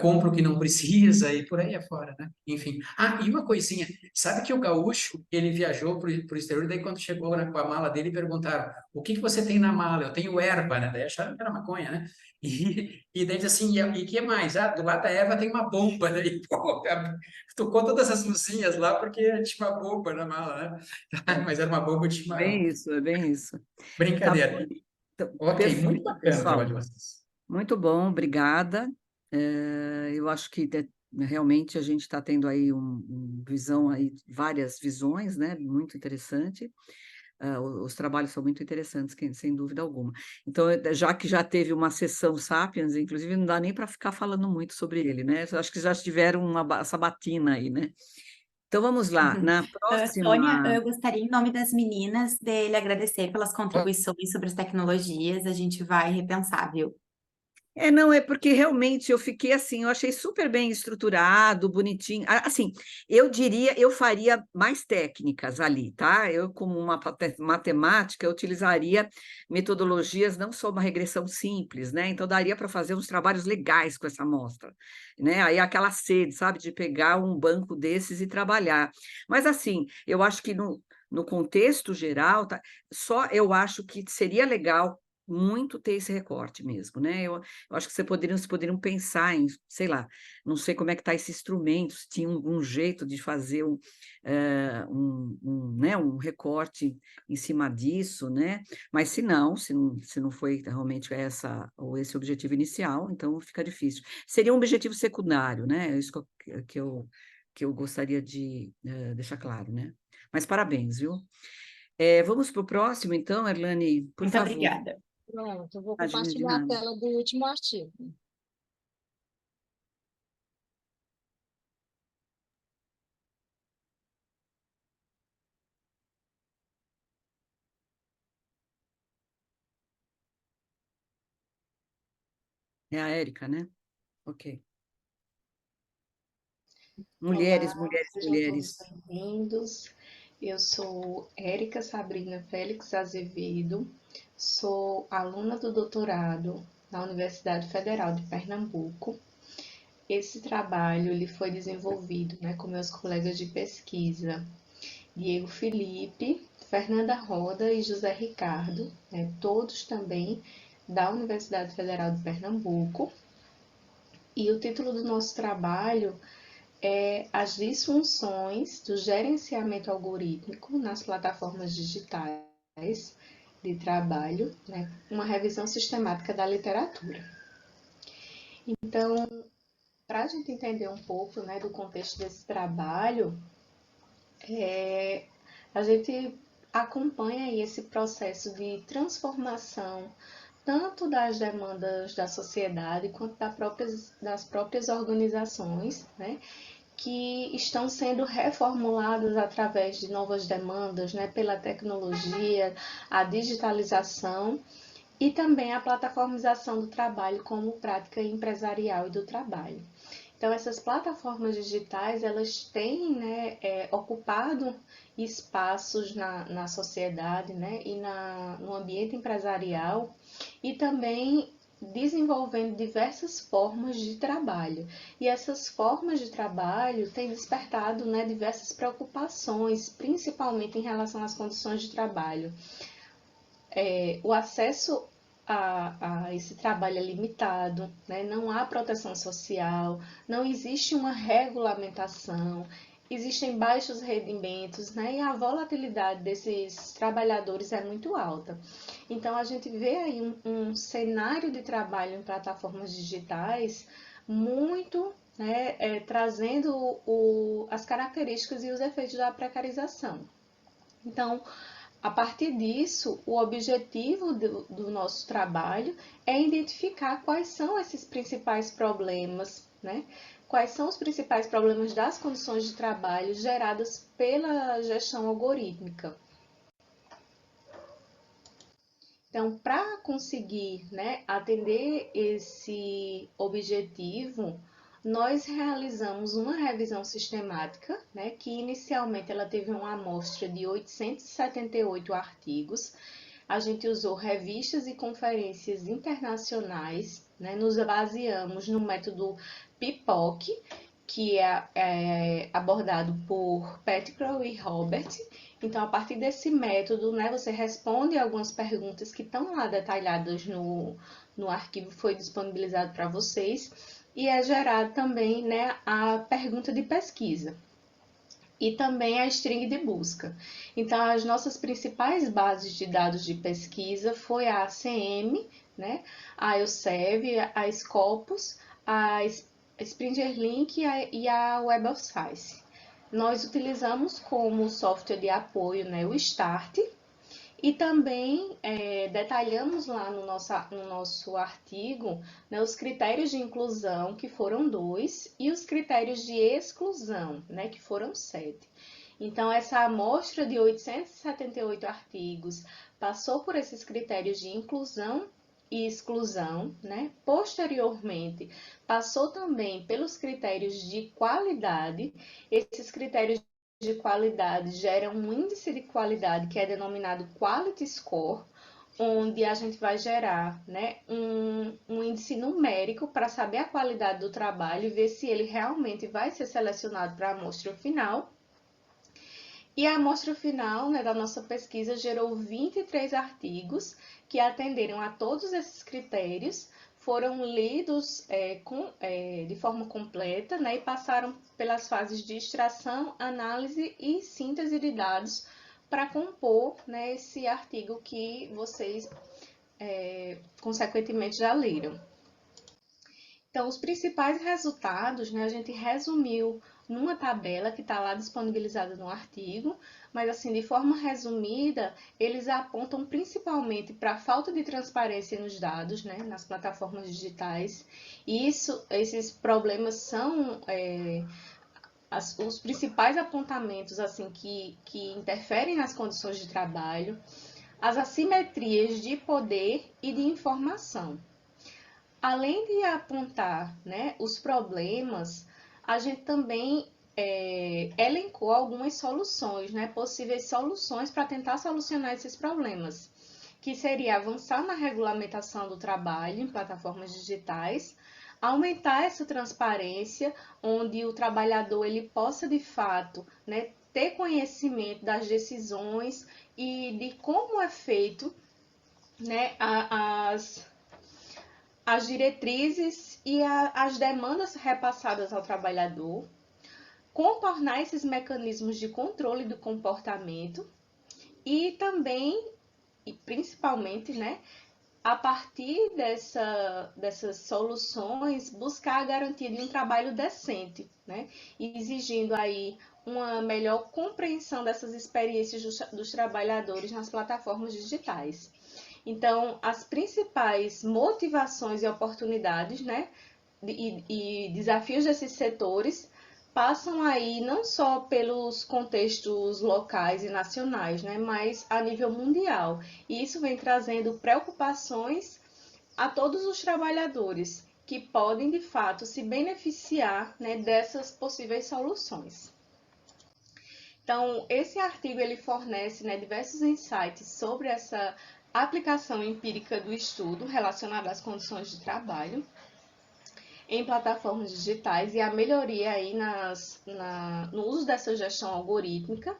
compra o que não precisa e por aí afora, né? Enfim. Ah, e uma coisinha, sabe que o gaúcho, ele viajou para o exterior, daí quando chegou com a mala dele, perguntaram, o que que você tem na mala? Eu tenho erva, né? Daí acharam que era maconha, né? E daí diz assim, e que mais? Ah, do lado da erva tem uma bomba, daí, pô, tocou todas as luzinhas lá porque tinha uma bomba na mala, né? Mas era uma bomba de chimarrão. Bem isso, é bem isso. Tá bom, Brincadeira. então, Ok, muito perfeito, bacana o trabalho pessoal. de vocês. Muito bom, obrigada. Eu acho que realmente a gente está tendo aí visão aí, várias visões, né? Muito interessante. Os trabalhos são muito interessantes, sem dúvida alguma. Então, já que já teve uma sessão Sapiens, inclusive não dá nem para ficar falando muito sobre ele, né? Eu acho que já tiveram essa batina aí, né? Então vamos lá, na Sônia, próxima. eu gostaria, em nome das meninas, de lhe agradecer pelas contribuições sobre as tecnologias. A gente vai repensar, viu? Não, é porque realmente eu fiquei assim, eu achei super bem estruturado, bonitinho. Assim, eu diria, eu faria mais técnicas ali, tá? Eu, como uma matemática, eu utilizaria metodologias, não só uma regressão simples, né? Então, daria para fazer uns trabalhos legais com essa amostra, né? Aí aquela sede, sabe, de pegar um banco desses e trabalhar. Mas, assim, eu acho que no contexto geral, tá? Só eu acho que seria legal muito ter esse recorte mesmo, né? Eu acho que vocês poderiam pensar em, sei lá, não sei como é que está esse instrumento, se tinha algum jeito de fazer né, um recorte em cima disso, né? Mas se não foi realmente esse objetivo inicial, então fica difícil. Seria um objetivo secundário, né? É isso que eu gostaria de deixar claro, né? Mas parabéns, viu? Vamos para o próximo, então, Erlane, por Muito favor. obrigada. Pronto, eu vou Imagina de compartilhar a nada. tela do último artigo. É a Érica, né? Ok. Olá, Mulheres, mulheres, sejam todos mulheres. bem-vindos. Eu sou Érica Sabrina Félix Azevedo, sou aluna do doutorado na Universidade Federal de Pernambuco. Esse trabalho ele foi desenvolvido, com meus colegas de pesquisa, Diego Felipe, Fernanda Roda e José Ricardo, todos também da Universidade Federal de Pernambuco. E o título do nosso trabalho é as disfunções do gerenciamento algorítmico nas plataformas digitais de trabalho, uma revisão sistemática da literatura. Então, para a gente entender um pouco do contexto desse trabalho, a gente acompanha aí esse processo de transformação tanto das demandas da sociedade quanto das próprias organizações, que estão sendo reformuladas através de novas demandas, pela tecnologia, a digitalização e também a plataformização do trabalho como prática empresarial e do trabalho. Então, essas plataformas digitais, elas têm ocupado espaços na sociedade e no ambiente empresarial e também desenvolvendo diversas formas de trabalho. E essas formas de trabalho têm despertado diversas preocupações, principalmente em relação às condições de trabalho. O acesso a esse trabalho é limitado, não há proteção social, não existe uma regulamentação, existem baixos rendimentos, e a volatilidade desses trabalhadores é muito alta. Então, a gente vê aí um cenário de trabalho em plataformas digitais muito trazendo as características e os efeitos da precarização. Então, a partir disso, o objetivo do nosso trabalho é identificar quais são esses principais problemas, quais são os principais problemas das condições de trabalho geradas pela gestão algorítmica. Então, para conseguir atender esse objetivo, nós realizamos uma revisão sistemática, que inicialmente ela teve uma amostra de 878 artigos. A gente usou revistas e conferências internacionais né, nos baseamos no método PIPOC, que é abordado por Pettigrew e Robert. Então, a partir desse método, né, você responde algumas perguntas que estão lá detalhadas no arquivo que foi disponibilizado para vocês, e é gerado também, né, a pergunta de pesquisa e também a string de busca. Então, as nossas principais bases de dados de pesquisa foi a ACM, né, a Elsevier, a Scopus, a Springerlink e a Web of Science. Nós utilizamos como software de apoio, né, o Start, e também detalhamos lá no nosso artigo, né, os critérios de inclusão, que foram 2, e os critérios de exclusão, né, que foram 7. Então, essa amostra de 878 artigos passou por esses critérios de inclusão e exclusão, né? Posteriormente, passou também pelos critérios de qualidade. Esses critérios de qualidade geram um índice de qualidade que é denominado Quality Score, onde a gente vai gerar, né, um índice numérico para saber a qualidade do trabalho e ver se ele realmente vai ser selecionado para a amostra final. E a amostra final, né, da nossa pesquisa gerou 23 artigos que atenderam a todos esses critérios, foram lidos de forma completa, né, e passaram pelas fases de extração, análise e síntese de dados para compor, né, esse artigo que vocês, consequentemente, já leram. Então, os principais resultados, né, a gente resumiu numa tabela que está lá disponibilizada no artigo, mas assim, de forma resumida, eles apontam principalmente para a falta de transparência nos dados, né, nas plataformas digitais. E esses problemas são os principais apontamentos assim que interferem nas condições de trabalho, as assimetrias de poder e de informação. Além de apontar, né, os problemas, a gente também elencou algumas soluções, né, possíveis soluções para tentar solucionar esses problemas, que seria avançar na regulamentação do trabalho em plataformas digitais, aumentar essa transparência, onde o trabalhador ele possa, de fato, né, ter conhecimento das decisões e de como é feito, né, as diretrizes e as demandas repassadas ao trabalhador, contornar esses mecanismos de controle do comportamento e também, e principalmente, né, a partir dessas soluções, buscar a garantia de um trabalho decente, né, exigindo aí uma melhor compreensão dessas experiências dos trabalhadores nas plataformas digitais. Então, as principais motivações e oportunidades, né, e desafios desses setores passam aí não só pelos contextos locais e nacionais, né, mas a nível mundial. E isso vem trazendo preocupações a todos os trabalhadores que podem, de fato, se beneficiar, né, dessas possíveis soluções. Então, esse artigo ele fornece, né, diversos insights sobre essa aplicação empírica do estudo relacionado às condições de trabalho em plataformas digitais e a melhoria aí no uso dessa gestão algorítmica.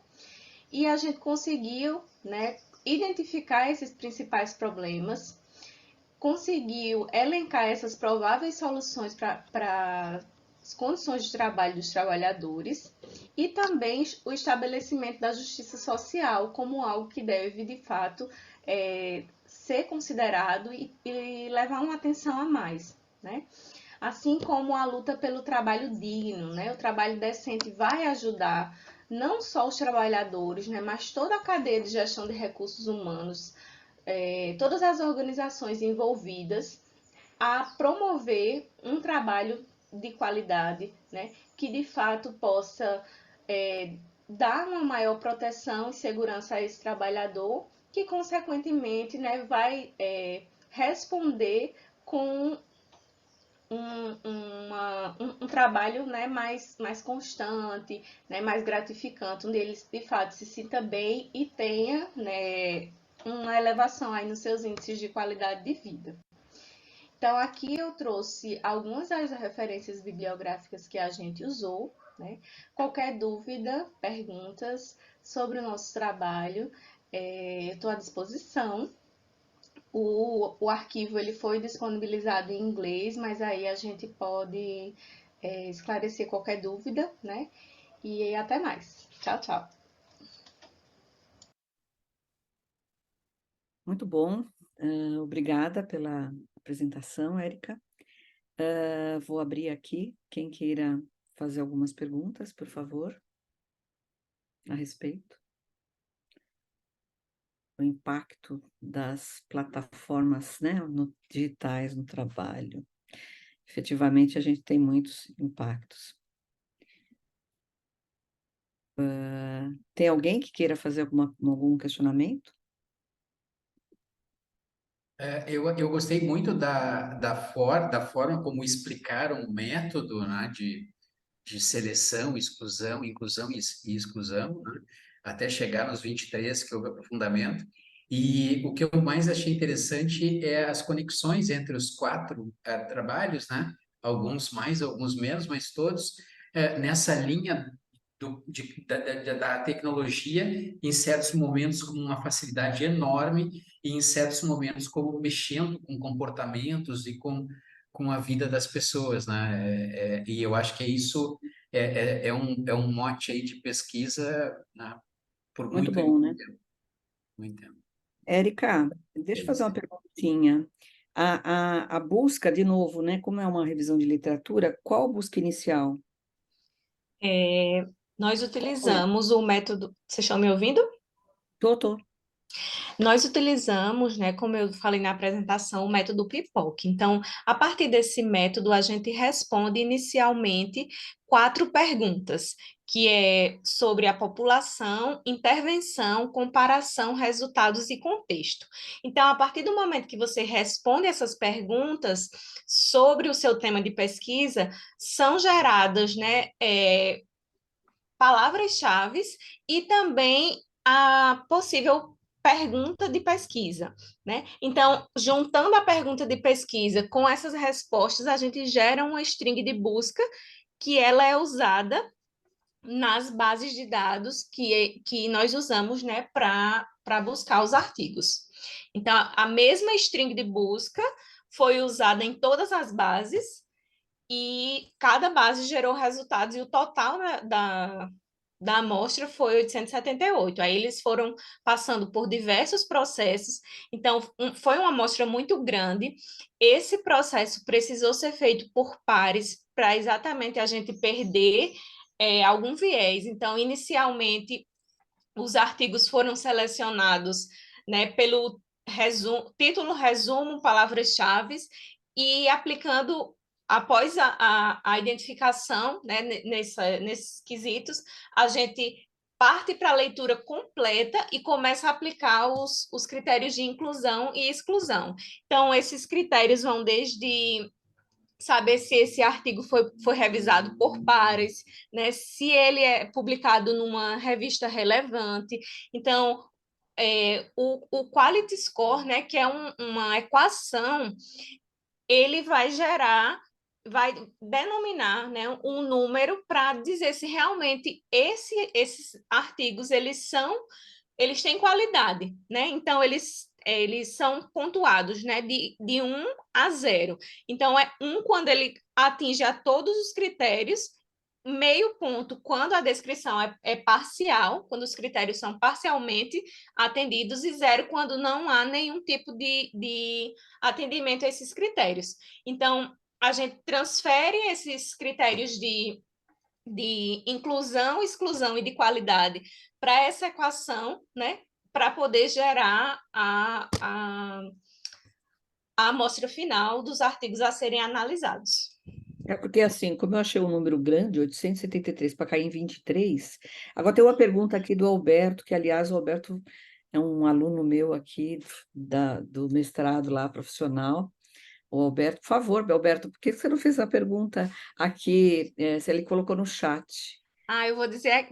E a gente conseguiu, né, identificar esses principais problemas, conseguiu elencar essas prováveis soluções para as condições de trabalho dos trabalhadores e também o estabelecimento da justiça social como algo que deve, de fato, ser considerado e levar uma atenção a mais, né? Assim como a luta pelo trabalho digno, né? O trabalho decente vai ajudar não só os trabalhadores, né, mas toda a cadeia de gestão de recursos humanos, todas as organizações envolvidas a promover um trabalho de qualidade, né, que de fato possa dar uma maior proteção e segurança a esse trabalhador, que consequentemente, né, vai responder com um trabalho, né, mais constante, né, mais gratificante, onde ele de fato se sinta bem e tenha, né, uma elevação aí nos seus índices de qualidade de vida. Então, aqui eu trouxe algumas das referências bibliográficas que a gente usou, né? Qualquer dúvida, perguntas sobre o nosso trabalho, eu estou à disposição. O arquivo ele foi disponibilizado em inglês, mas aí a gente pode esclarecer qualquer dúvida, né? E até mais. Tchau, tchau. Muito bom. Obrigada pela apresentação, Érica. Vou abrir aqui. Quem queira fazer algumas perguntas, por favor, a respeito do impacto das plataformas, né, digitais no trabalho. Efetivamente, a gente tem muitos impactos. Tem alguém que queira fazer algum questionamento? Eu gostei muito da forma como explicaram o método, né, de seleção, exclusão, inclusão e exclusão, né, até chegar nos 23, que houve aprofundamento. E o que eu mais achei interessante é as conexões entre os quatro trabalhos, né? Alguns mais, alguns menos, mas todos nessa linha da tecnologia, em certos momentos com uma facilidade enorme e em certos momentos como mexendo com comportamentos e com a vida das pessoas, né? E eu acho que isso é um mote aí de pesquisa, né, por Muito muito, bom, né? muito tempo. Érica, deixa eu fazer uma perguntinha. A busca, de novo, né? Como é uma revisão de literatura, qual busca inicial? Nós utilizamos o método. Vocês estão me ouvindo? Tô. Nós utilizamos, né, como eu falei na apresentação, o método PIPOC. Então, a partir desse método, a gente responde inicialmente 4 perguntas, que é sobre a população, intervenção, comparação, resultados e contexto. Então, a partir do momento que você responde essas perguntas sobre o seu tema de pesquisa, são geradas, né, palavras-chave e também a possível pergunta de pesquisa, né? Então, juntando a pergunta de pesquisa com essas respostas, a gente gera uma string de busca que ela é usada nas bases de dados que nós usamos, né, para buscar os artigos. Então, a mesma string de busca foi usada em todas as bases e cada base gerou resultados e o total, né, da amostra foi 878. Aí eles foram passando por diversos processos, então foi uma amostra muito grande. Esse processo precisou ser feito por pares para exatamente a gente perder algum viés. Então, inicialmente, os artigos foram selecionados, né, pelo título, resumo, palavras-chave, e aplicando após a identificação, né, nesses quesitos, a gente parte para a leitura completa e começa a aplicar os critérios de inclusão e exclusão. Então, esses critérios vão desde saber se esse artigo foi revisado por pares, né, se ele é publicado numa revista relevante. Então, o Quality Score, né, que é uma equação, ele vai denominar, né, um número para dizer se realmente esses artigos eles têm qualidade, né? Então eles são pontuados, né, de 1 a 0. Então é 1 quando ele atinge a todos os critérios, meio ponto quando a descrição é parcial, quando os critérios são parcialmente atendidos, e 0 quando não há nenhum tipo de atendimento a esses critérios. Então, a gente transfere esses critérios de inclusão, exclusão e de qualidade para essa equação, né, para poder gerar a amostra final dos artigos a serem analisados. Porque assim, como eu achei um número grande, 873 para cair em 23, agora tem uma pergunta aqui do Alberto, que aliás o Alberto é um aluno meu aqui do mestrado lá, profissional. O Alberto, por favor, Alberto, por que você não fez a pergunta aqui, se ele colocou no chat? Eu vou dizer,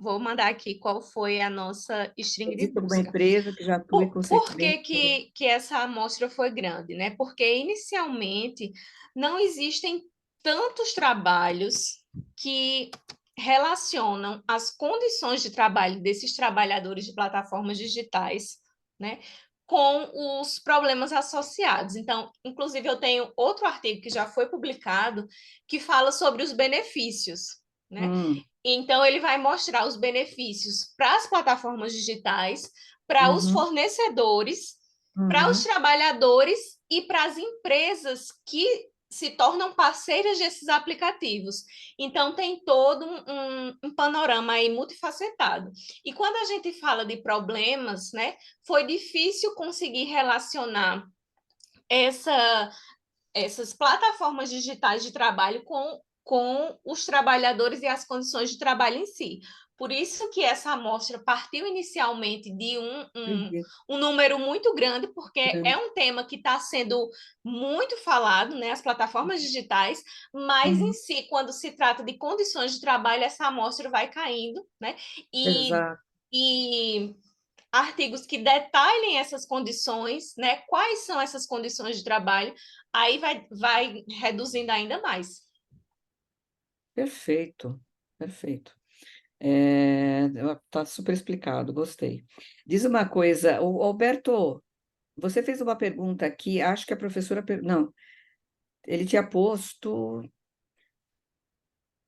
vou mandar aqui qual foi a nossa string de Existe alguma busca. empresa que já atua Por que, conscientemente? que essa amostra foi grande, né? Porque inicialmente não existem tantos trabalhos que relacionam as condições de trabalho desses trabalhadores de plataformas digitais, né, com os problemas associados. Então, inclusive, eu tenho outro artigo que já foi publicado que fala sobre os benefícios, né? Então, ele vai mostrar os benefícios para as plataformas digitais, para os fornecedores, para os trabalhadores e para as empresas que se tornam parceiras desses aplicativos. Então, tem todo um panorama aí multifacetado. E quando a gente fala de problemas, né, foi difícil conseguir relacionar essas plataformas digitais de trabalho com os trabalhadores e as condições de trabalho em si. Por isso que essa amostra partiu inicialmente de um número muito grande, porque é um tema que está sendo muito falado, né, as plataformas digitais, mas em si, quando se trata de condições de trabalho, essa amostra vai caindo, né? E artigos que detalhem essas condições, né? Quais são essas condições de trabalho, aí vai reduzindo ainda mais. Perfeito, perfeito. Tá super explicado, gostei. Diz uma coisa, o Alberto, você fez uma pergunta aqui, acho que a professora... Não, ele tinha posto...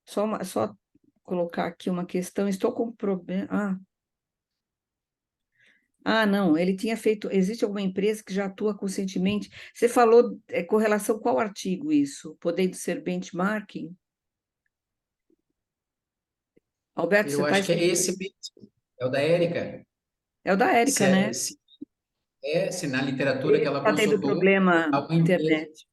Só colocar aqui uma questão, estou com problema... não, ele tinha feito... Existe alguma empresa que já atua conscientemente? Você falou com relação a qual artigo isso? Podendo ser benchmarking? Alberto, Eu você está acho que é esse mesmo, é o da Érica. É o da Érica, né? Se na literatura que ela Está tendo consultou, problema alguma internet.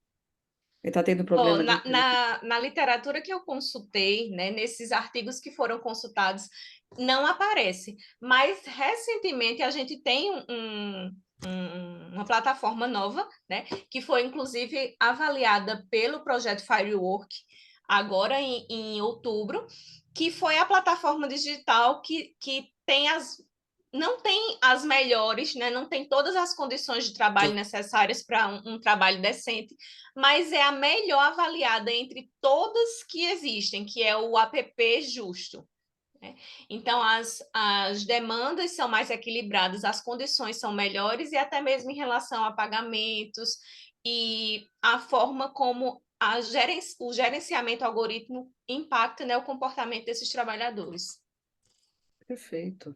Ele está tendo problema de internet. Na literatura que eu consultei, né, nesses artigos que foram consultados, não aparece. Mas, recentemente, a gente tem uma plataforma nova, né, que foi, inclusive, avaliada pelo projeto Firework, agora em outubro, que foi a plataforma digital que não tem as melhores, né? Não tem todas as condições de trabalho necessárias para um trabalho decente, mas é a melhor avaliada entre todas que existem, que é o APP Justo. Né? Então, as demandas são mais equilibradas, as condições são melhores, e até mesmo em relação a pagamentos e a forma como o gerenciamento algoritmo impacta, né, o comportamento desses trabalhadores. Perfeito.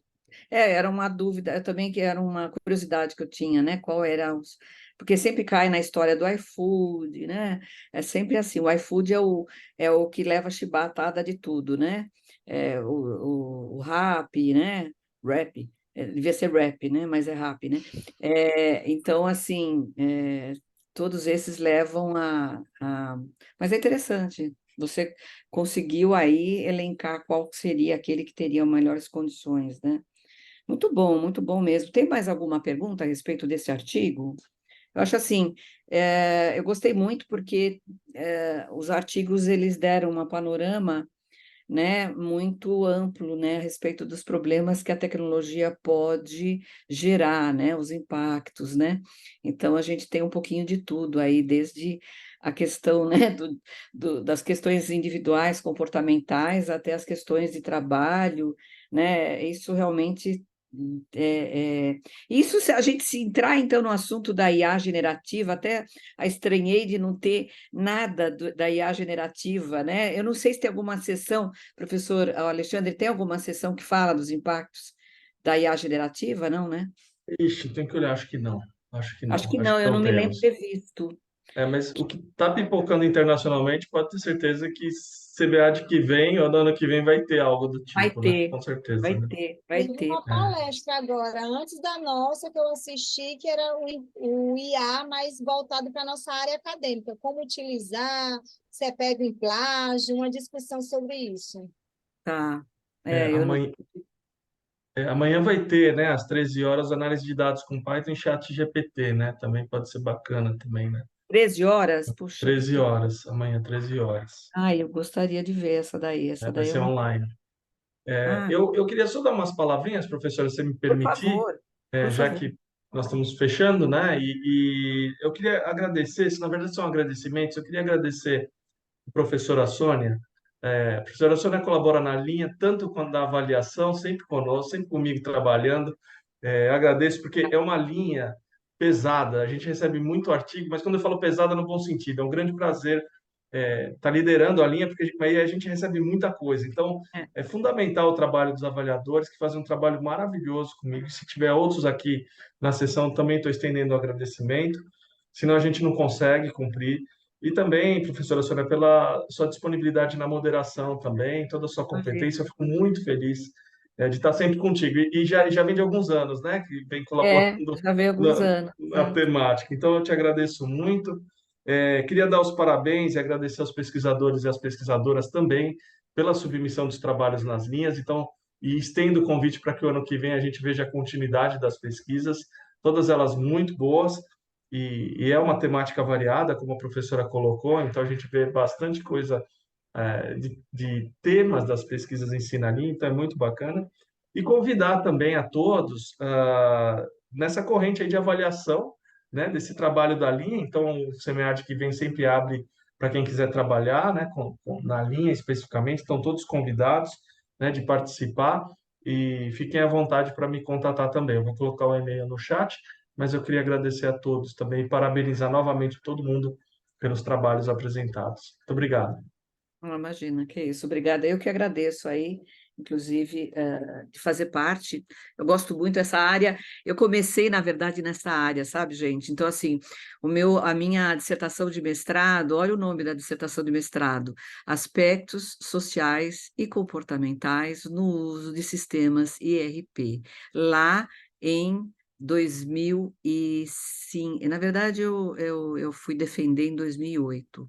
Era uma dúvida, também que era uma curiosidade que eu tinha, né? Qual era os... Porque sempre cai na história do iFood, né? É sempre assim, o iFood é o que leva a chibatada de tudo, né? O Rappi, né? Rappi, devia ser Rap, né? Mas é Rappi, né? Então, assim, todos esses levam a... Mas é interessante, você conseguiu aí elencar qual seria aquele que teria melhores condições, né? Muito bom mesmo. Tem mais alguma pergunta a respeito desse artigo? Eu acho assim, eu gostei muito porque os artigos eles deram um panorama, né, muito amplo, né, a respeito dos problemas que a tecnologia pode gerar, né, os impactos, né? Então a gente tem um pouquinho de tudo aí, desde a questão, né, das questões individuais, comportamentais, até as questões de trabalho, né? Isso realmente isso, se a gente se entrar então no assunto da IA generativa, até estranhei de não ter nada da IA generativa, né? Eu não sei se tem alguma sessão, professor Alexandre, tem alguma sessão que fala dos impactos da IA generativa, não, né? Ixi, tem que olhar, acho que não. Acho que Acho não, que acho não, que eu não não me lembro de temos. ter visto. Mas o que está pipocando internacionalmente, pode ter certeza que CBA de que vem ou no ano que vem vai ter algo do Vai tipo, né? ter, Com certeza, vai né? ter, vai Teve ter. uma palestra agora, antes da nossa, que eu assisti, que era o IA mais voltado para a nossa área acadêmica, como utilizar, se é pego em plágio, uma discussão sobre isso. Tá. Eu não... Amanhã vai ter, né, às 13 horas, análise de dados com Python e ChatGPT, né? Também pode ser bacana também, né? 13 horas? Puxa. 13 horas, amanhã, 13 horas. Eu gostaria de ver essa daí. Essa Vai daí ser eu não... online. Ah, Eu queria só dar umas palavrinhas, professora, se você me por permitir, favor, por já favor. que nós estamos fechando, né? E eu queria agradecer, se na verdade são agradecimentos, eu queria agradecer a professora Sônia. A professora Sônia colabora na linha, tanto quanto da avaliação, sempre conosco, sempre comigo trabalhando. Agradeço, porque é uma linha pesada, a gente recebe muito artigo, mas quando eu falo pesada, no bom sentido, é um grande prazer estar liderando a linha, porque aí a gente recebe muita coisa. Então, É, é fundamental o trabalho dos avaliadores, que fazem um trabalho maravilhoso comigo. Se tiver outros aqui na sessão, também estou estendendo o agradecimento, senão a gente não consegue cumprir. E também, professora Sônia, pela sua disponibilidade na moderação também, toda a sua competência, imagina. eu fico muito feliz de estar sempre contigo. E já vem de alguns anos, né, que vem colaborando Já veio alguns na, anos. na temática. Então, eu te agradeço muito. Queria dar os parabéns e agradecer aos pesquisadores e às pesquisadoras também pela submissão dos trabalhos nas linhas. Então, e estendo o convite para que o ano que vem a gente veja a continuidade das pesquisas, todas elas muito boas, e é uma temática variada, como a professora colocou, então a gente vê bastante coisa de temas das pesquisas em si na linha, então é muito bacana. E convidar também a todos nessa corrente aí de avaliação, né, desse trabalho da linha. Então, o SEMEAD que vem sempre abre para quem quiser trabalhar, né, na linha especificamente, estão todos convidados, né, de participar, e fiquem à vontade para me contatar também. Eu vou colocar o e-mail no chat, mas eu queria agradecer a todos também e parabenizar novamente todo mundo pelos trabalhos apresentados. Muito obrigado. Imagina, que isso. Obrigada. Eu que agradeço aí, inclusive, de fazer parte. Eu gosto muito dessa área. Eu comecei, na verdade, nessa área, sabe, gente? Então, assim, a minha dissertação de mestrado, olha o nome da dissertação de mestrado: Aspectos Sociais e Comportamentais no Uso de Sistemas IRP, lá em 2005. Na verdade, eu fui defender em 2008.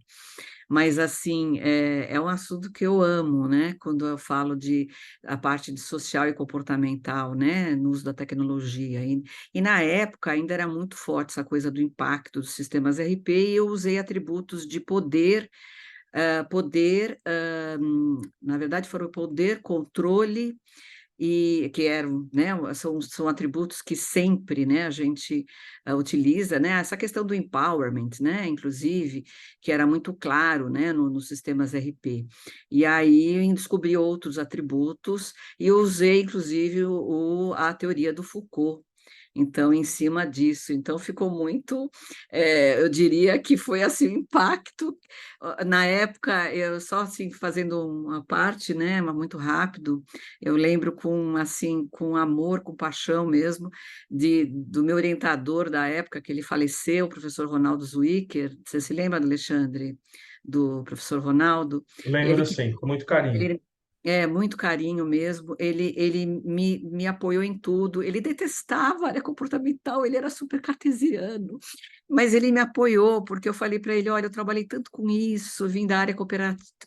Mas, assim, é um assunto que eu amo, né? Quando eu falo de a parte de social e comportamental, né? No uso da tecnologia. E na época ainda era muito forte essa coisa do impacto dos sistemas RP, e eu usei atributos de poder, na verdade, foram poder, controle, e que eram, né, são atributos que sempre, né, a gente utiliza, né, essa questão do empowerment, né, inclusive, que era muito claro, né, nos sistemas RP. E aí eu descobri outros atributos e eu usei, inclusive, a teoria do Foucault. Então, em cima disso, então ficou muito, eu diria que foi assim um impacto. Na época, eu só assim fazendo uma parte, né, mas muito rápido, eu lembro com assim, com amor, com paixão mesmo, do meu orientador da época, que ele faleceu, o professor Ronaldo Zwicker. Você se lembra, Alexandre, do professor Ronaldo? Ele Lembro que sim, com muito carinho. ele, muito carinho mesmo. Ele me apoiou em tudo. Ele detestava a área comportamental, ele era super cartesiano, mas ele me apoiou, porque eu falei para ele: olha, eu trabalhei tanto com isso, vim da área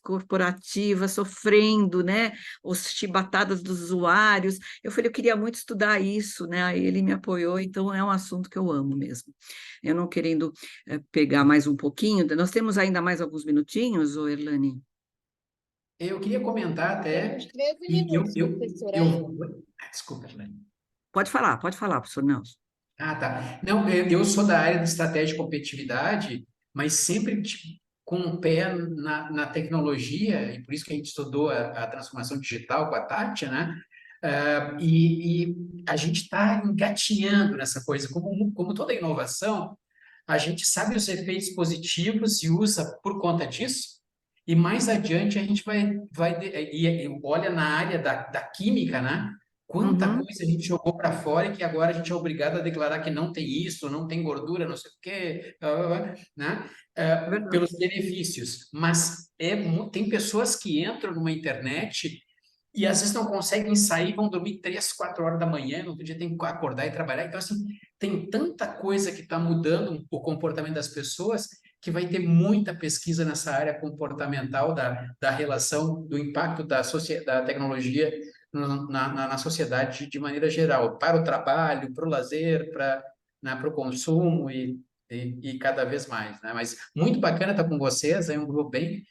corporativa, sofrendo, né, os chibatadas dos usuários. Eu falei, eu queria muito estudar isso, né? Aí ele me apoiou, então é um assunto que eu amo mesmo. Eu não querendo pegar mais um pouquinho, nós temos ainda mais alguns minutinhos, ô Erlane? Eu queria comentar até, Temos 13 e minutos, professor, ainda. desculpa, Helene. Pode falar, professor Nelson. Ah, tá. Não, eu sou da área de estratégia de competitividade, mas sempre tipo, com o pé na tecnologia, e por isso que a gente estudou a transformação digital com a Tati, né? E a gente está engatinhando nessa coisa. Como toda inovação, a gente sabe os efeitos positivos e usa por conta disso, e mais adiante a gente e olha na área da química, né? Quanta Uhum, coisa a gente jogou para fora e que agora a gente é obrigado a declarar que não tem isso, não tem gordura, não sei o quê, né? Pelos verdade. benefícios. Mas tem pessoas que entram numa internet e às vezes não conseguem sair, vão dormir 3, 4 horas da manhã, no outro dia tem que acordar e trabalhar. Então, assim, tem tanta coisa que está mudando o comportamento das pessoas que vai ter muita pesquisa nessa área comportamental da relação, do impacto da tecnologia na sociedade de maneira geral, para o trabalho, para o lazer, para o consumo e cada vez mais, né? Mas muito bacana estar com vocês, é um grupo bem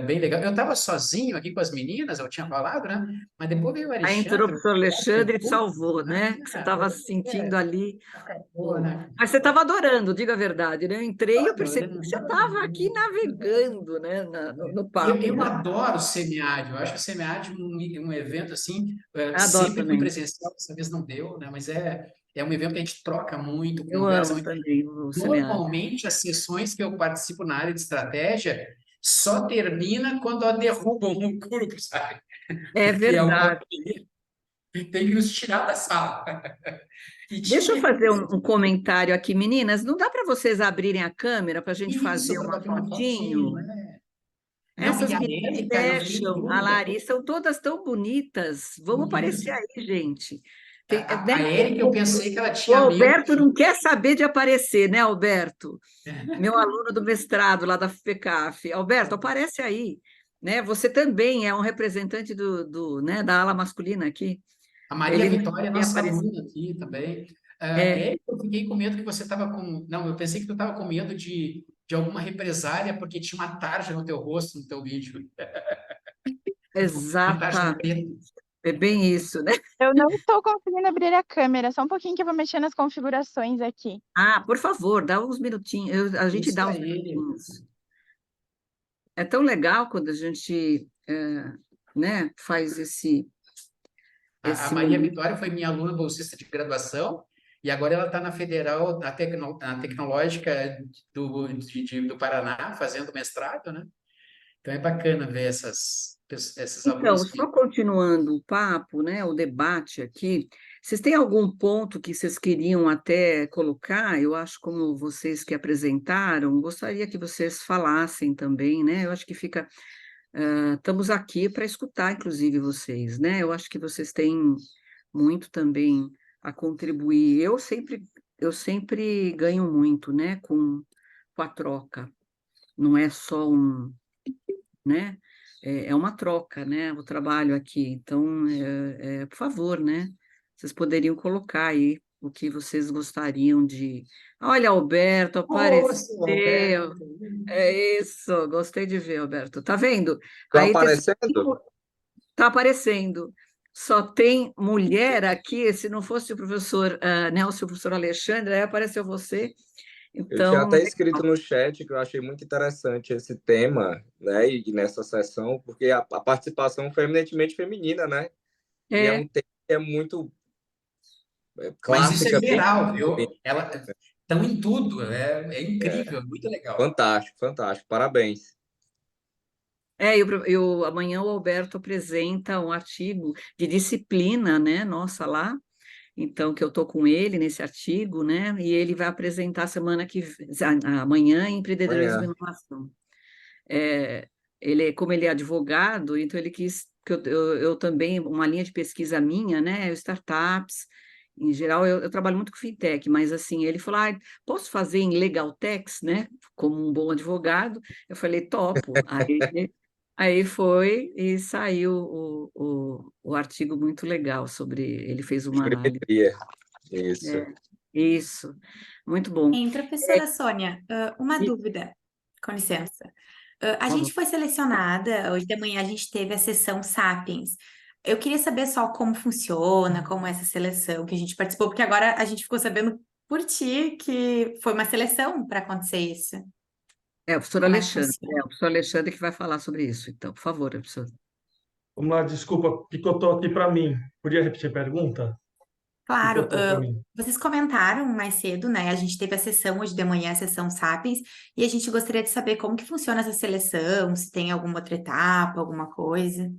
bem legal. Eu estava sozinho aqui com as meninas, eu tinha falado, né? Mas depois veio o Aí entrou o Alexandre, professor Alexandre e te putz, salvou, né? Que você estava se sentindo ali. acabou, né? Mas você estava adorando, diga a verdade, né? Eu entrei e eu percebi que Adorando. você estava aqui navegando, né? No papo, Eu né? adoro o SEMIAD, eu acho o SEMIAD um evento assim, Adoro sempre fui também. presencial, dessa vez não deu, né? Mas é um evento que a gente troca muito, Eu conversa amo muito. também o SEMEAD. Normalmente, as sessões que eu participo na área de estratégia só termina quando derrubam um grupo, sabe? É Porque alguém verdade. tem que nos tirar da sala. E Deixa eu tinha fazer um comentário aqui, meninas. Não dá para vocês abrirem a câmera para a gente isso fazer para uma bater uma fotinho, fotinho? né? Não, Essas e a meninas Érica, eu fiquei em fecham, a dúvida. Larissa, são todas tão bonitas. Vamos aparecer Isso. aí, gente. Né? A Érica, eu pensei que ela O tinha medo Alberto não quer saber de aparecer, né, Alberto? Meu aluno do mestrado lá da FPCAF. Alberto, aparece aí. Né? Você também é um representante né, da ala masculina aqui. A Maria Ele não Vitória, quer nossa aparecer. aluna aqui também. É, Érica, eu fiquei com medo que você estava com. Não, eu pensei que tu estava com medo de alguma represália porque tinha uma tarja no teu rosto, no teu vídeo. Uma tarja exata. preta. É bem isso, né? Eu não estou conseguindo abrir a câmera, só um pouquinho que eu vou mexer nas configurações aqui. Ah, por favor, dá uns minutinhos. A gente Isso dá uns aí. minutinhos. É tão legal quando a gente, né, faz A esse Maria momento. Vitória foi minha aluna bolsista de graduação e agora ela está na Federal, na Tecnológica do Paraná, fazendo mestrado, né? Então é bacana ver esses Então, alunos só que. continuando o papo, né, o debate aqui, vocês têm algum ponto que vocês queriam até colocar? Eu acho, como vocês que apresentaram, gostaria que vocês falassem também, né? Eu acho que fica. Estamos aqui para escutar, inclusive, vocês, né? Eu acho que vocês têm muito também a contribuir. Eu sempre ganho muito, né, com a troca. Não é só né? É uma troca, né? O trabalho aqui. Então, por favor, né? Vocês poderiam colocar aí o que vocês gostariam de. Olha, Alberto Oh, seu apareceu. Alberto! É isso, gostei de ver, Alberto. Tá vendo? Estão Aí aparecendo? tá aparecendo. Só tem mulher aqui. Se não fosse o professor Nelson, o professor Alexandre, aí apareceu você. Eu tinha Então, até escrito no chat que eu achei muito interessante esse tema, né, e nessa sessão, porque a participação foi eminentemente feminina, né? E é é, um tema que é muito Mas isso é classicamente geral, viu? Ela estão em tudo, é incrível, é muito legal. fantástico, fantástico. Parabéns. amanhã o Alberto apresenta um artigo de disciplina, né, nossa lá, então, que eu estou com ele nesse artigo, né, e ele vai apresentar amanhã em Empreendedorismo e Amanhã. Inovação. Como ele é advogado, então ele quis que eu também, uma linha de pesquisa minha, né, startups, em geral, eu trabalho muito com fintech, mas assim, ele falou, posso fazer em legal techs, né, como um bom advogado? Eu falei, topo. Aí foi e saiu o artigo muito legal sobre, ele fez uma análise. Escreveria. Isso. Isso, muito bom. Professora Sônia, uma dúvida, com licença. A gente foi selecionada, hoje de manhã a gente teve a sessão Sapiens. Eu queria saber só como funciona, como é essa seleção que a gente participou, porque agora a gente ficou sabendo por ti que foi uma seleção para acontecer isso. O professor Como é que Alexandre, funciona? o professor Alexandre que vai falar sobre isso, então, por favor, professor. Vamos lá, desculpa, picotou aqui para mim. Podia repetir a pergunta? Claro, Picotou para mim. vocês comentaram mais cedo, né? A gente teve a sessão hoje de manhã, a sessão Sapiens, e a gente gostaria de saber como que funciona essa seleção, se tem alguma outra etapa, alguma coisa.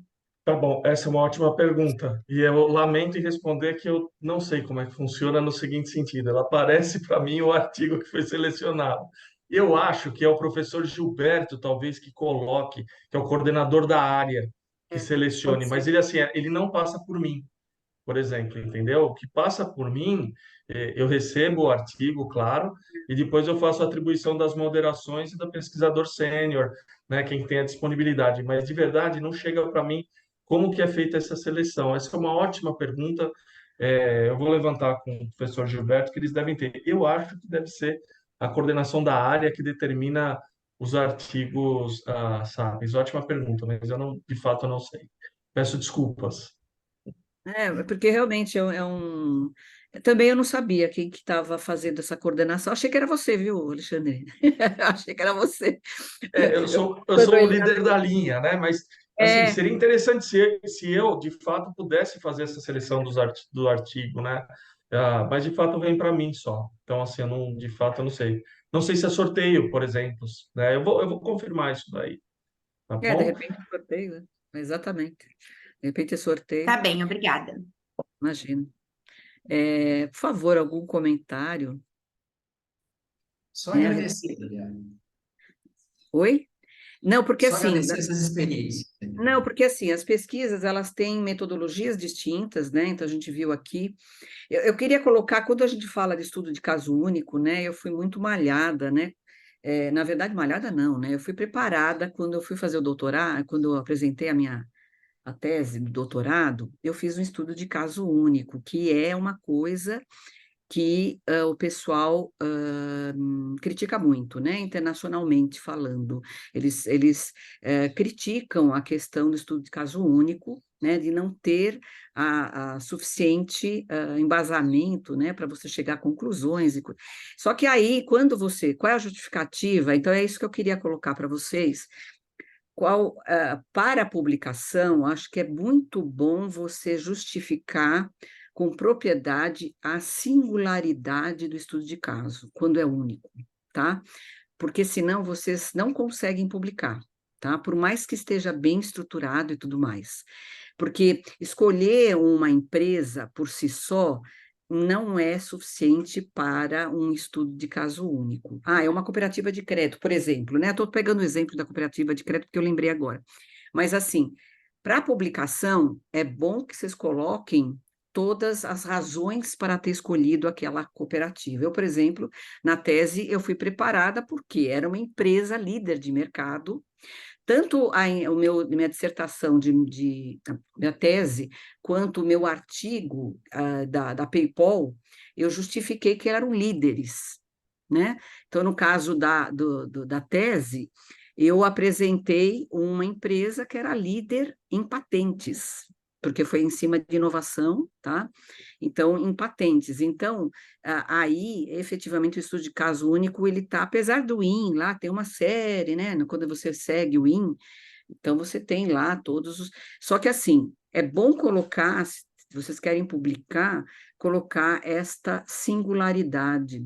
Tá bom, essa é uma ótima pergunta. E eu lamento em responder que eu não sei como é que funciona no seguinte sentido. Ela aparece para mim o artigo que foi selecionado. Eu acho que é o professor Gilberto, talvez, que coloque, que é o coordenador da área, que selecione. Pode Mas ser. ele, assim, ele não passa por mim, por exemplo, entendeu? O que passa por mim, eu recebo o artigo, claro, e depois eu faço a atribuição das moderações e do pesquisador sênior, né, quem tem a disponibilidade. Mas, de verdade, não chega para mim como que é feita essa seleção. Essa é uma ótima pergunta. Eu vou levantar com o professor Gilberto, que eles devem ter. Eu acho que deve ser a coordenação da área que determina os artigos Sapiens? Ótima pergunta, mas eu não, de fato, eu não sei. Peço desculpas. Porque realmente Também eu não sabia quem que estava fazendo essa coordenação. Achei que era você, viu, Alexandre? Achei que era você. Eu sou Quando o ele- líder da linha, né? Mas, assim, É, seria interessante se eu, de fato, pudesse fazer essa seleção do artigo, né? Mas, de fato, vem para mim só. Então, assim, de fato, eu não sei. Não sei se é sorteio, por exemplo, né? Eu vou confirmar isso daí, tá de bom? repente é sorteio, né? Exatamente. De repente é sorteio, Tá bem, obrigada. imagina. Por favor, algum comentário? Só Né? agradecer, Liliana. Oi? Não, porque Só assim, agradecer essas experiências. não, porque assim, as pesquisas, elas têm metodologias distintas, né? Então, a gente viu aqui. Eu queria colocar, quando a gente fala de estudo de caso único, né? Eu fui muito malhada, né? Na verdade, malhada não, né? Eu fui preparada quando eu fui fazer o doutorado, quando eu apresentei a tese do doutorado, eu fiz um estudo de caso único, que é uma coisa que o pessoal critica muito, né, internacionalmente falando. Eles criticam a questão do estudo de caso único, né, de não ter a suficiente embasamento, né, para você chegar a conclusões. Só que aí, qual é a justificativa? Então, é isso que eu queria colocar para vocês. Para a publicação, acho que é muito bom você justificar com propriedade a singularidade do estudo de caso, quando é único, tá? Porque senão vocês não conseguem publicar, tá? Por mais que esteja bem estruturado e tudo mais. Porque escolher uma empresa por si só não é suficiente para um estudo de caso único. É uma cooperativa de crédito, por exemplo, né? Estou pegando o exemplo da cooperativa de crédito que eu lembrei agora. Mas, assim, para publicação, é bom que vocês coloquem todas as razões para ter escolhido aquela cooperativa. Eu, por exemplo, na tese, eu fui preparada porque era uma empresa líder de mercado. Tanto minha dissertação minha tese, quanto o meu artigo da PayPal, eu justifiquei que eram líderes, né? Então, no caso da tese, eu apresentei uma empresa que era líder em patentes, porque foi em cima de inovação, tá? Então, em patentes. Então, aí, efetivamente, o estudo de caso único, ele está, apesar do IN, lá tem uma série, né? Quando você segue o IN, então você tem lá todos os... Só que, assim, é bom colocar, se vocês querem publicar, colocar esta singularidade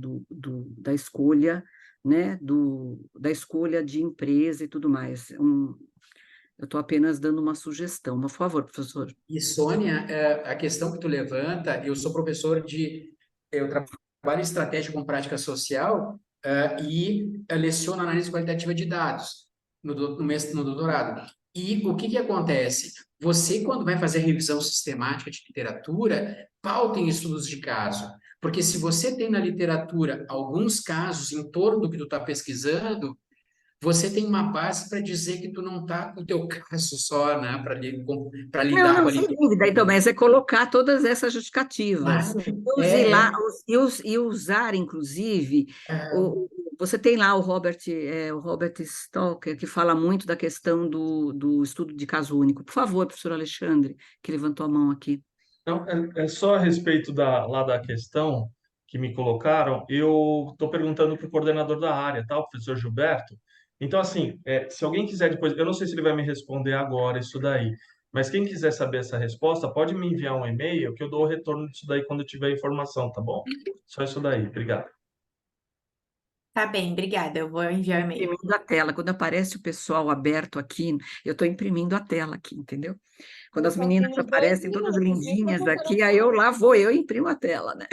da escolha, né? Da escolha de empresa e tudo mais. Eu estou apenas dando uma sugestão. Por favor, professor. E, Sônia, a questão que tu levanta, eu sou professor eu trabalho em estratégia com prática social e leciono análise qualitativa de dados no doutorado. E o que acontece? Você, quando vai fazer revisão sistemática de literatura, pauta em estudos de caso. Porque se você tem na literatura alguns casos em torno do que tu está pesquisando, você tem uma base para dizer que tu não está com o teu caso só, né, para lidar com a Sem literatura. dúvida. Então, mas é colocar todas essas justificativas. Claro, E usar, inclusive, você tem lá o Robert Stoker, que fala muito da questão do estudo de caso único. Por favor, professor Alexandre, que levantou a mão aqui. Não, é só a respeito lá da questão que me colocaram, eu estou perguntando para o coordenador da área, tá? O professor Gilberto. Então, assim, se alguém quiser depois, eu não sei se ele vai me responder agora isso daí, mas quem quiser saber essa resposta, pode me enviar um e-mail que eu dou o retorno disso daí quando eu tiver informação, tá bom? Só isso daí, obrigado. Tá bem, obrigada. Eu vou enviar o e-mail. Imprimindo a tela. Quando aparece o pessoal aberto aqui, eu estou imprimindo a tela aqui, entendeu? Quando as meninas aparecem todas lindinhas aqui, aí lá vou eu e imprimo a tela, né?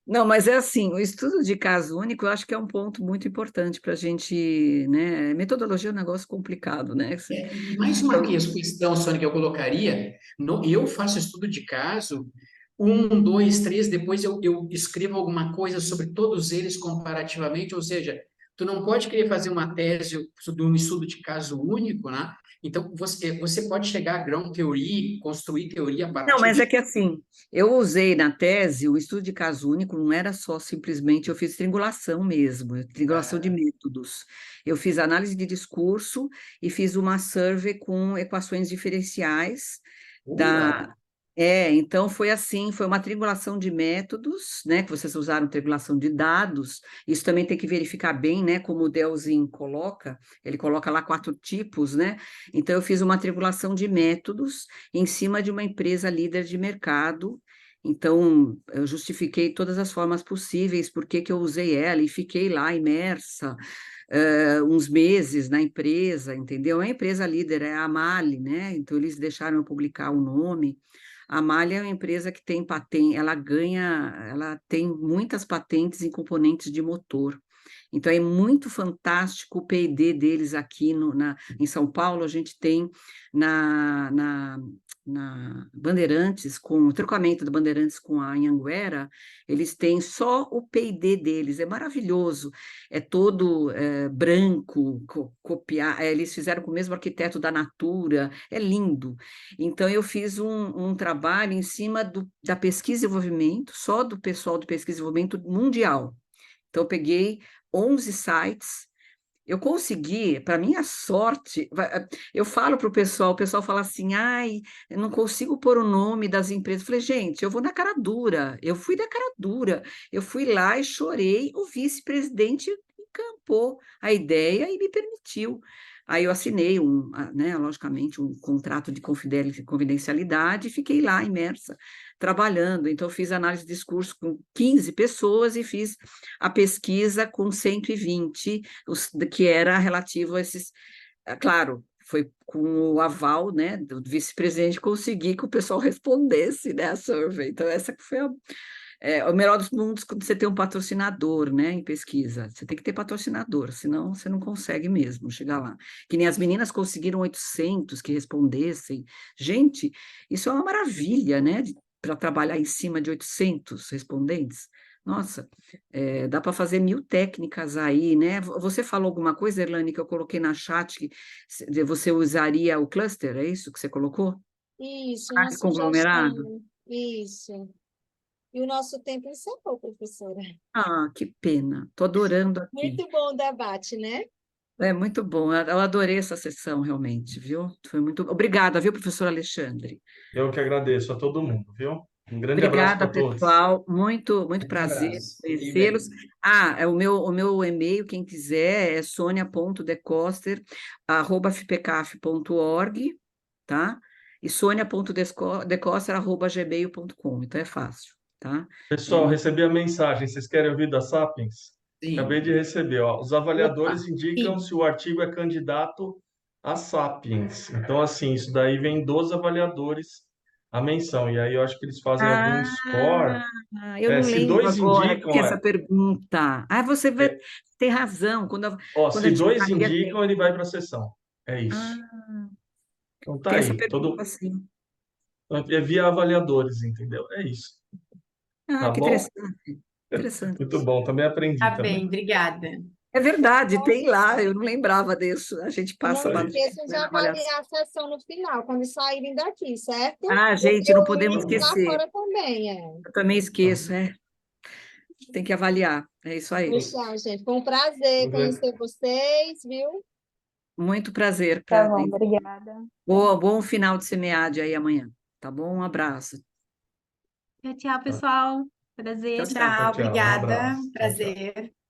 Não, mas é assim, o estudo de caso único, eu acho que é um ponto muito importante para a gente, né? Metodologia é um negócio complicado, né? E mais uma questão, Sônia, que eu colocaria, eu faço estudo de caso, 1, 2, 3, depois eu escrevo alguma coisa sobre todos eles comparativamente, ou seja, Tu não pode querer fazer uma tese sobre um estudo de caso único, né? Então, você pode chegar a grão teoria, construir teoria a Não, partir mas de... é que assim, eu usei na tese o estudo de caso único, não era só simplesmente, eu fiz triangulação mesmo, triangulação de métodos. Eu fiz análise de discurso e fiz uma survey com equações diferenciais da... então foi assim, foi uma triangulação de métodos, né, que vocês usaram triangulação de dados, isso também tem que verificar bem, né, como o Delzin coloca, ele coloca lá 4 tipos, né, então eu fiz uma triangulação de métodos em cima de uma empresa líder de mercado, então eu justifiquei todas as formas possíveis, por que que eu usei ela, e fiquei lá imersa, uns meses na empresa, entendeu? A empresa líder é a Mali, né? Então eles deixaram eu publicar o nome. A Mali é uma empresa que tem patente, ela tem muitas patentes em componentes de motor. Então é muito fantástico o P&D deles aqui em São Paulo. A gente tem na Bandeirantes, com o trocamento da Bandeirantes com a Anhanguera, eles têm só o P&D deles, é maravilhoso, é todo branco, eles fizeram com o mesmo arquiteto da Natura, é lindo. Então eu fiz um trabalho em cima da pesquisa e desenvolvimento, só do pessoal do pesquisa e desenvolvimento mundial. Então eu peguei 11 sites, eu consegui, para minha sorte, eu falo para o pessoal fala assim, ai, eu não consigo pôr o nome das empresas. Eu falei, gente, eu vou na cara dura, eu fui na cara dura, eu fui lá e chorei, o vice-presidente encampou a ideia e me permitiu. Aí eu assinei, logicamente, um contrato de confidencialidade e fiquei lá imersa, trabalhando. Então, eu fiz análise de discurso com 15 pessoas e fiz a pesquisa com 120, que era relativo a esses... Claro, foi com o aval, né, do vice-presidente, conseguir que o pessoal respondesse, né, a survey. Então, essa que foi o melhor dos mundos quando você tem um patrocinador, né, em pesquisa. Você tem que ter patrocinador, senão você não consegue mesmo chegar lá. Que nem as meninas conseguiram 800 que respondessem. Gente, isso é uma maravilha, né, para trabalhar em cima de 800 respondentes. Nossa, dá para fazer 1000 técnicas aí, né? Você falou alguma coisa, Erlane, que eu coloquei na chat, que você usaria o cluster, é isso que você colocou? Isso, uma Conglomerado? sugestão. Isso. E o nosso tempo encerrou, professora. Ah, que pena. Estou adorando aqui. Muito bom o debate, né? É muito bom. Eu adorei essa sessão, realmente, viu? Foi muito... Obrigada, viu, professor Alexandre? Eu que agradeço a todo mundo, viu? Um grande abraço Obrigada, para todos. pessoal. Muito prazer conhecê-los. O meu e-mail, quem quiser, é sonia.decoster@fpcaf.org, tá? E sonia.decoster@gmail.com. Então é fácil, tá? Pessoal, recebi a mensagem. Vocês querem ouvir da Sapiens? Sim. Acabei de receber, ó. Os avaliadores indicam sim. se o artigo é candidato a Sapiens. Então, assim, isso daí vem dos avaliadores a menção. E aí eu acho que eles fazem algum score. Eu não Se lembro dois agora indicam, que essa pergunta. Você tem razão. Quando a se gente dois avalia, indicam, ele vai para a sessão. É isso. Então tá tem essa aí. pergunta, sim. É via avaliadores, entendeu? É isso. Tá Que bom? interessante. Interessante. Muito bom, também aprendi Tá também. bem, obrigada. É verdade, tem lá, eu não lembrava disso. A gente passa Não lá. esqueçam de avaliar a sessão no final, quando saírem daqui, certo? Gente, Porque não o podemos link lá esquecer. fora também, Eu também esqueço, Tem que avaliar. É isso aí. Tchau, gente. Foi um prazer conhecer vocês, viu? Muito prazer. Tá bom, obrigada. Bom final de SEMEAD aí amanhã. Tá bom? Um abraço. Tchau, pessoal. Prazer. Tchau, tchau. Obrigada. Um abraço. Tchau, tchau. Prazer.